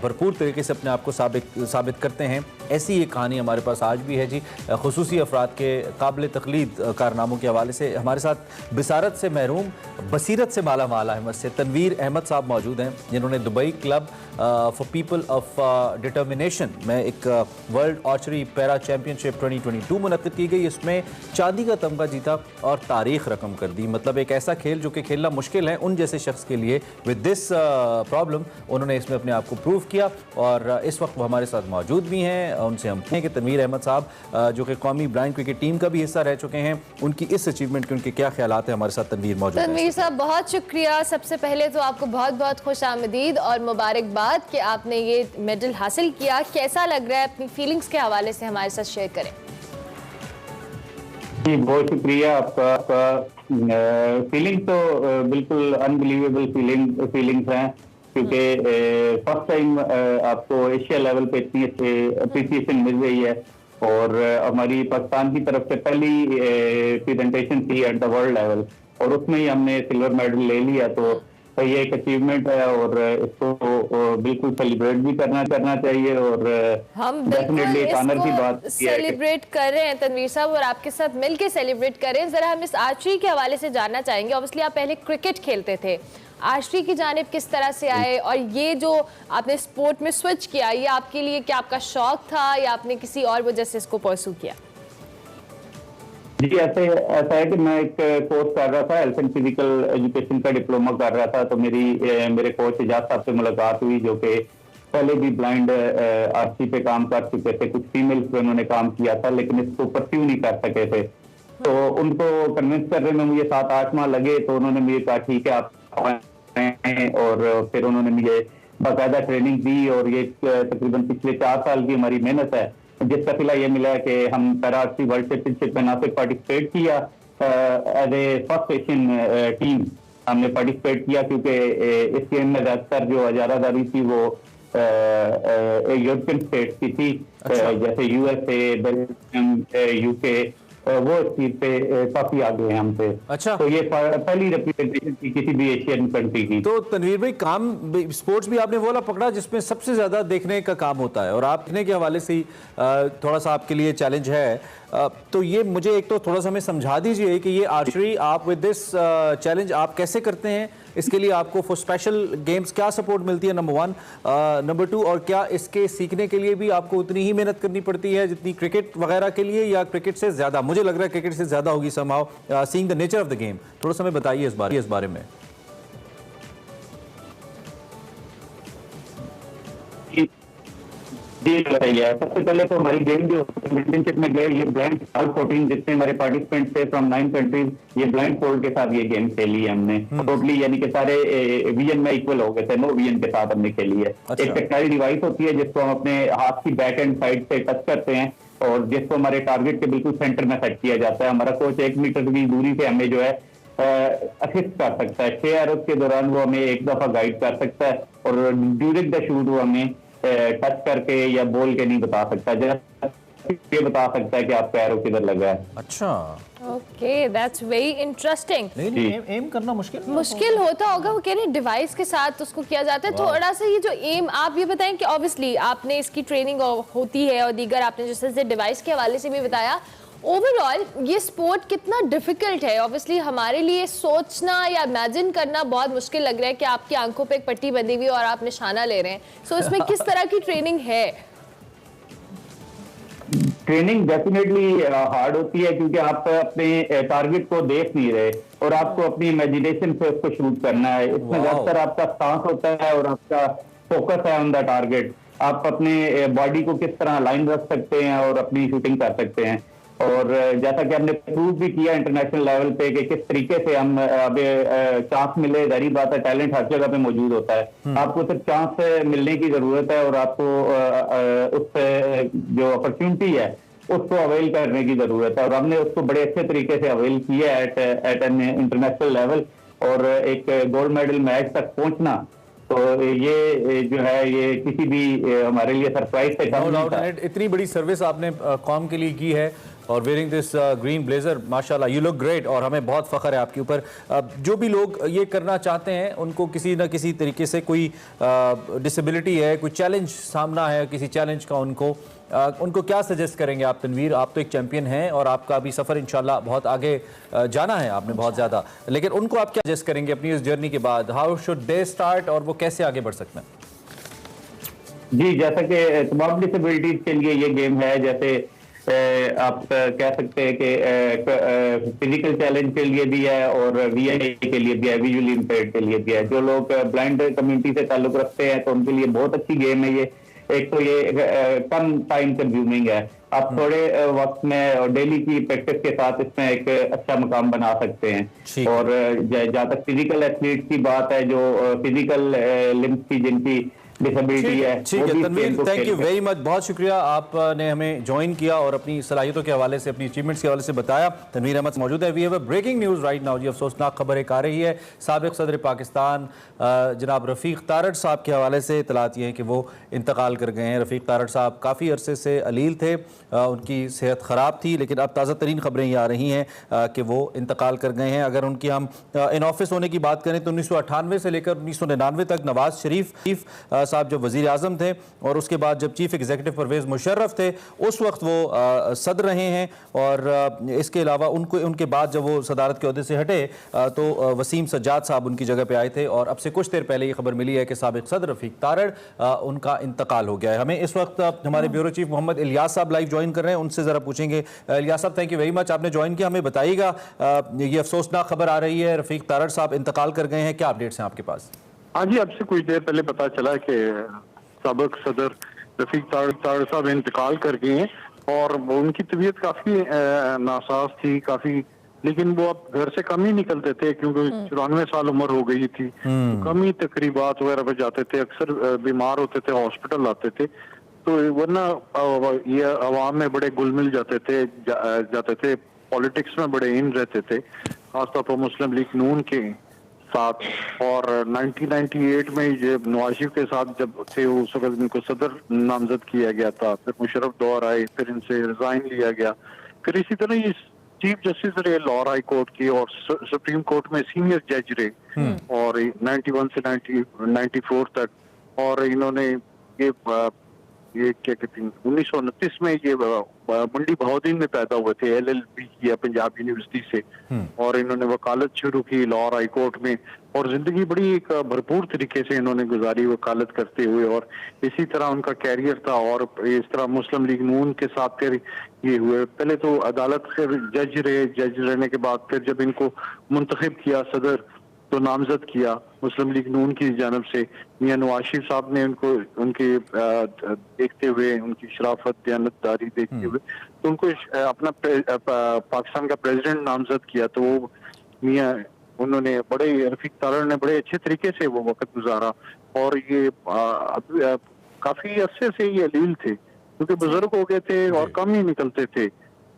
भरपूर तरीके से अपने आप को साबित करते हैं। ऐसी एक कहानी हमारे पास आज भी है जी, खुसूसी अफराद के काबिल तकलीद कारनामों के हवाले से। हमारे साथ बिसारत से महरूम, बसीरत से माला माल अहमद से तनवीर अहमद साहब मौजूद हैं, जिन्होंने Dubai club for people of determination में एक वर्ल्ड आर्चरी पैरा चैम्पियनशिप 2022 मुनक्किद की गई। इसमें चांदी का तमगा जीता और तारीख रकम कर दी। मतलब एक ऐसा खेल जो कि खेलना मुश्किल है उन जैसे शख्स के लिए, विद दिस प्रॉब्लम उन्होंने इसमें अपने आप को प्रूव किया। और इस वक्त वो हमारे साथ मौजूद भी हैं। उनसे हम कहें कि तनवीर अहमद साहब जो कि कौमी ब्लाइंड क्रिकेट टीम का भी हिस्सा रह चुके हैं, उनकी इस अचीवमेंट के उनके क्या ख्यालात हैं, हमारे साथ तनवीर मौजूद है। तनवीर साहब बहुत शुक्रिया। सबसे पहले तो आपको बहुत बहुत खुश आमदीद और मुबारकबाद कि आपने ये मेडल हासिल किया। कैसा लग रहा है, अपनी फीलिंग्स के हवाले से हमारे साथ शेयर करें। जी बहुत शुक्रिया आपका। फीलिंग तो बिल्कुल अनबिलीवेबल फीलिंग्स हैं, क्योंकि फर्स्ट टाइम आपको एशिया लेवल पे इतनी अच्छी अप्रिसिएशन मिल रही है। और हमारी पाकिस्तान की तरफ से पहली प्रेजेंटेशन थी एट द वर्ल्ड लेवल, और उसमें ही हमने सिल्वर मेडल ले लिया। तो ये एक अचीवमेंट है और इसको बिल्कुल सेलिब्रेट भी करना चाहिए। और हम डेफिनेटली एक ऑनर की बात सेलिब्रेट कर रहे हैं तनवीर साहब, और आपके साथ मिलके सेलिब्रेट कर रहे हैं। जरा हम इस आर्चरी के हवाले से जानना चाहेंगे। ऑब्वियसली आप पहले क्रिकेट खेलते थे, आर्चरी की जानिब किस तरह से आए, और ये जो आपने स्पोर्ट में स्विच किया, ये आपके लिए क्या आपका शौक था या आपने किसी और वजह से इसको परसू किया? जी ऐसा है कि मैं एक कोर्स कर रहा था, हेल्थ एंड फिजिकल एजुकेशन का डिप्लोमा कर रहा था। तो मेरे कोच इजाज साहब से मुलाकात हुई, जो कि पहले भी ब्लाइंड आर्चरी पे काम कर चुके थे। कुछ फीमेल्स पे उन्होंने काम किया था, लेकिन इसको परस्यू नहीं कर सके थे। तो उनको कन्विंस करने में मुझे 7-8 माह लगे। तो उन्होंने मुझे कहा ठीक है आप, और फिर उन्होंने मुझे बाकायदा ट्रेनिंग दी। और ये तकरीबन पिछले 4 साल की हमारी मेहनत है, जिसका सिला ये मिला है कि हम पैरा आर्चरी वर्ल्ड चैंपियनशिप में ना सिर्फ पार्टिसिपेट किया as a first Asian team हमने पार्टिसिपेट किया, क्योंकि इस गेम में ज्यादातर जो हजारादारी थी वो यूरोपियन स्टेट्स की थी। अच्छा। जैसे यूएसए, बेल्जियम, यूके, वो इस चीज पे काफी आगे हैं हमसे। अच्छा। तो ये पहली रिप्रेजेंटेशन थी किसी भी एशियन कंट्री की। तो तनवीर भाई, काम स्पोर्ट्स भी आपने वो वाला पकड़ा जिसमें सबसे ज्यादा देखने का काम होता है, और आप देखने के हवाले से थोड़ा सा आपके लिए चैलेंज है। तो ये मुझे एक तो थोड़ा सा हमें समझा दीजिए कि ये आर्चरी आप विद दिस चैलेंज आप कैसे करते हैं, इसके लिए आपको फॉर स्पेशल गेम्स क्या सपोर्ट मिलती है, नंबर 1। नंबर 2, और क्या इसके सीखने के लिए भी आपको उतनी ही मेहनत करनी पड़ती है जितनी क्रिकेट वगैरह के लिए, या क्रिकेट से ज़्यादा? मुझे लग रहा है क्रिकेट से ज़्यादा होगी somehow, seeing the nature of the game. थोड़ा सा हमें बताइए इस बारे में। जी बताइए। सबसे पहले तो हमारी गेम जो चैंपियनशिप में गए, ये ब्लाइंड 14 जितने हमारे पार्टिसिपेंट थे फ्रॉम 9 कंट्रीज, ये ब्लाइंड फोल्ड के साथ ये गेम खेली है हमने टोटली, यानी कि सारे विजन में इक्वल हो गए थे, नो विजन के साथ हमने खेली है। अच्छा। एक टेक्निकल डिवाइस होती है जिसको हम अपने हाथ की बैक एंड साइड से टच करते हैं, और जिसको हमारे टारगेट के बिल्कुल सेंटर में सेट किया जाता है। हमारा कोच 1 मीटर की दूरी से हमें जो है असिस्ट कर सकता है। 6 एरोज के दौरान वो हमें एक दफा गाइड कर सकता है, और ड्यूरिंग द शूट वो हमें टच करके या बोल के नहीं बता सकता, ये बता सकता है कि आपका एरो किधर लगा है। अच्छा, okay, that's very interesting. Aim करना मुश्किल होता होगा, वो कह रहे हैं डिवाइस के साथ उसको किया जाता है। थोड़ा सा ये जो एम, आप ये बताएं कि ऑब्वियसली आपने इसकी ट्रेनिंग होती है, और दीगर आपने जैसे डिवाइस के हवाले से भी बताया, ओवरऑल ये स्पोर्ट कितना डिफिकल्ट है? ऑब्वियसली हमारे लिए सोचना या इमेजिन करना बहुत मुश्किल लग रहा है कि आपकी आंखों पे एक पट्टी बंधी हुई और आप निशाना ले रहे हैं। सो इसमें किस तरह की ट्रेनिंग है? ट्रेनिंग डेफिनेटली हार्ड होती है, क्योंकि आप अपने टारगेट को देख नहीं रहे और आपको अपनी इमेजिनेशन से उसको शूट करना है। इसमें ज्यादातर आपका सांस होता है और आपका फोकस है ऑन द टारगेट। आप अपने बॉडी को किस तरह लाइन रख सकते हैं और अपनी शूटिंग कर सकते हैं। और जैसा कि हमने प्रूव भी किया इंटरनेशनल लेवल पे कि किस तरीके से हम अब चांस मिले, जारी बात है टैलेंट हर जगह पे मौजूद होता है। आपको सिर्फ चांस मिलने की जरूरत है और आपको उस जो अपॉर्चुनिटी है उसको अवेल करने की जरूरत है। और हमने उसको बड़े अच्छे तरीके से अवेल किया एट एन इंटरनेशनल लेवल, और एक गोल्ड मेडल मैच तक पहुंचना तो ये जो है ये किसी भी हमारे लिए सरप्राइज से कम नहीं था। इतनी बड़ी सर्विस आपने कौम के लिए की है और वेयरिंग दिस ग्रीन ब्लेजर, माशाल्लाह यू लुक ग्रेट, और हमें बहुत फ़ख्र है आपके ऊपर। जो भी लोग ये करना चाहते हैं उनको किसी न किसी तरीके से कोई डिसेबिलिटी है, कोई चैलेंज सामना है, किसी चैलेंज का उनको क्या सजेस्ट करेंगे आप तनवीर? आप तो एक चैम्पियन हैं और आपका अभी सफ़र इंशाल्लाह बहुत आगे जाना है आपने बहुत ज़्यादा, लेकिन उनको आप क्या सजेस्ट करेंगे अपनी इस जर्नी के बाद? हाउ शुड दे स्टार्ट और वो कैसे आगे बढ़ सकते हैं? जी, जैसा कि तमाम डिसेबिलिटीज के लिए ये गेम है, जैसे आप कह सकते हैं कि फिजिकल चैलेंज के लिए भी है और VI के लिए भी है, विजुअली इम्पेयर्ड के लिए भी है। जो लोग ब्लाइंड कम्युनिटी से ताल्लुक रखते हैं तो उनके लिए बहुत अच्छी गेम है ये। एक तो ये कम टाइम कंज्यूमिंग है, आप थोड़े वक्त में और डेली की प्रैक्टिस के साथ इसमें एक अच्छा मुकाम बना सकते हैं। और जहाँ तक फिजिकल एथलीट की बात है, जो फिजिकल लिम्स की जिनकी डिसेबिलिटी है, ठीक है Tanveer, thank you very much, बहुत शुक्रिया आपने हमें ज्वाइन किया और अपनी सलाहियतों के हवाले से, अपनी अचीवमेंट्स के हवाले से बताया। तनवीर अहमद मौजूद है। We have a breaking news right now जी, अफसोसनाक खबर एक आ रही है। साबिक सदर पाकिस्तान जनाब रफ़ीक तारड़ साहब के हवाले से इतलात ये है कि वो इंतकाल कर गए हैं। रफ़ीक तारड़ साहब काफ़ी अरसे से अलील थे, उनकी सेहत ख़राब थी, लेकिन अब ताज़ा तरीन खबरें ये आ रही हैं कि वो इंतकाल कर गए हैं। अगर उनकी हम इन ऑफिस होने की बात करें तो 1998 से लेकर 1999 तक नवाज शरीफ साहब जब वज़ीर आज़म थे और उसके बाद जब चीफ एग्जीक्यूटिव परवेज़ मुशर्रफ थे उस वक्त वो सदर रहे हैं। और इसके अलावा उनके बाद जब वो सदारत के ओहदे से हटे तो वसीम सज्जाद साहब उनकी जगह पे आए थे और अब से कुछ देर पहले ये खबर मिली है कि साबिक सदर रफ़ीक तारड़ उनका इंतकाल हो गया है। हमें इस वक्त हमारे ब्यूरो चीफ मोहम्मद इलियास साहब लाइव ज्वाइन कर रहे हैं, उनसे ज़रा पूछेंगे। इलियास साहब, थैंक यू वेरी मच, आपने ज्वाइन किया। हमें बताइएगा, ये अफसोसनाक खबर आ रही है, रफ़ीक तारड़ साहब इंतकाल कर गए हैं, क्या अपडेट्स हैं आपके पास? हाँ जी, अब से कुछ देर पहले पता चला कि साबिक सदर रफ़ीक तारड़ साहब इंतकाल कर गए हैं और उनकी तबीयत काफ़ी नासाज थी काफ़ी, लेकिन वो अब घर से कम ही निकलते थे क्योंकि 94 साल उम्र हो गई थी। तो कम ही तकरीबात वगैरह पे जाते थे, अक्सर बीमार होते थे, हॉस्पिटल आते थे, तो वरना ये अवाम में बड़े घुल मिल जाते थे, पॉलिटिक्स में बड़े इन रहते थे, खासतौर पर मुस्लिम लीग नून के साथ। और 1998 में ये नवाज शरीफ के साथ जब थे उस वक्त इनको सदर नामजद किया गया था, फिर मुशर्रफ दौर आए, फिर इनसे रिजाइन लिया गया, फिर इसी तरह ये चीफ जस्टिस रहे लाहौर हाई कोर्ट के और सुप्रीम कोर्ट में सीनियर जज रहे और 91 से 94 तक। और इन्होंने ये क्या कहते हैं 1929 में ये मंडी बहाउद्दीन में पैदा हुए थे, LLB किया पंजाब यूनिवर्सिटी से और इन्होंने वकालत शुरू की लाहौर हाई कोर्ट में और जिंदगी बड़ी एक भरपूर तरीके से इन्होंने गुजारी वकालत करते हुए और इसी तरह उनका कैरियर था। और इस तरह मुस्लिम लीग नून के साथ फिर ये हुए, पहले तो अदालत से जज रहने के बाद फिर जब इनको मुंतखब किया सदर तो नामजद किया मुस्लिम लीग नून की जानब से, मियां नवाज शरीफ साहब ने उनको उनके देखते हुए, उनकी शराफत दयानतदारी देखते हुए तो उनको अपना पाकिस्तान का प्रेसिडेंट नामजद किया। तो वो मियां उन्होंने रफ़ीक तारड़ ने बड़े अच्छे तरीके से वो वक्त गुजारा और ये काफी अरसे से ये अलील थे क्योंकि बुजुर्ग हो गए थे और कम ही निकलते थे।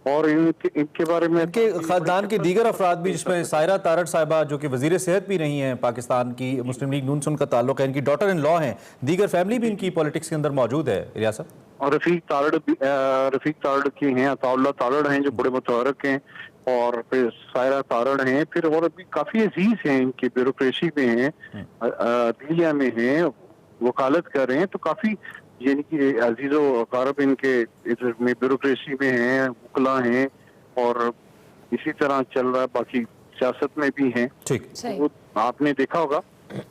और इनके बारे में इनके खानदान के दीगर अफराद भी, जिसमें सायरा तारड़ साहिबा जो कि वजीर सेहत भी रही हैं पाकिस्तान की, मुस्लिम लीग नून से उनका ताल्लुक है, इनकी डॉटर इन लॉ हैं, दीगर फैमिली भी इनकी पॉलिटिक्स के अंदर मौजूद है। इलियास साहब, और रफ़ीक तारड़ की हैं, अताउल्लाह तारड़ हैं जो बड़े मुतहर्रिक हैं और फिर सायरा तारड़ हैं, फिर और भी काफी अजीज हैं, इनकी ब्यूरोक्रेसी में हैं, दिल्लिया में हैं, वकालत कर रहे हैं, तो काफी यानी कि अजीजो अकारब इनके इधर में ब्यूरोक्रेसी में हैं, वकला हैं और इसी तरह चल रहा है, बाकी सियासत में भी हैं। ठीक, तो आपने देखा होगा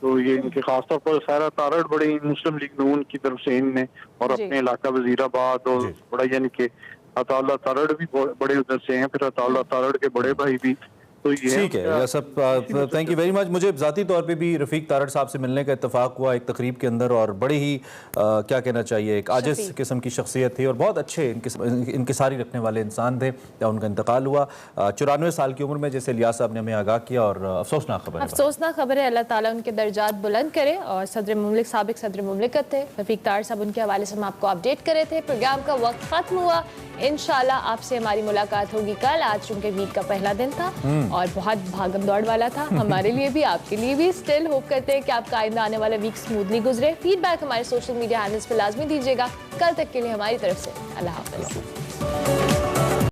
तो ये इनके खासतौर पर सायरा तारड़ बड़े मुस्लिम लीग नून की तरफ से इनने और अपने इलाका वजीराबाद और बड़ा यानी कि अताउल्लाह तारड़ भी बड़े उधर से हैं, फिर अताउल्लाह तारड़ के बड़े भाई भी। तो ठीक है सब, थैंक यू वेरी मच। मुझे ज़ाती तौर पे भी रफ़ीक तारड़ साहब से मिलने का इत्तेफाक हुआ एक तकरीब के अंदर और बड़ी ही क्या कहना चाहिए, एक आजिज़ किस्म की शख्सियत थी और बहुत अच्छे इनकिसारी रखने वाले इंसान थे। या उनका इंतकाल हुआ 94 साल की उम्र में, जैसे इलियास साहब ने हमें आगाह किया और अफसोसनाक खबर है। अल्लाह ताला उनके दर्जात बुलंद करे। और सदर मुमलिक, साबिक सदर मुमलिकत थे रफ़ीक तारड़ साहब, उनके हवाले से हम आपको अपडेट करे थे। प्रोग्राम का वक्त ख़त्म हुआ, इंशाल्लाह आपसे हमारी मुलाकात होगी कल। आज चूंकि वीक का पहला दिन था और बहुत भागम दौड़ वाला था हमारे लिए भी, आपके लिए भी। स्टिल होप करते हैं कि आपका आइंदा आने वाला वीक स्मूथली गुजरे। फीडबैक हमारे सोशल मीडिया हैंडल्स पर लाजमी दीजिएगा। कल तक के लिए हमारी तरफ से अल्लाह हाफ़िज़।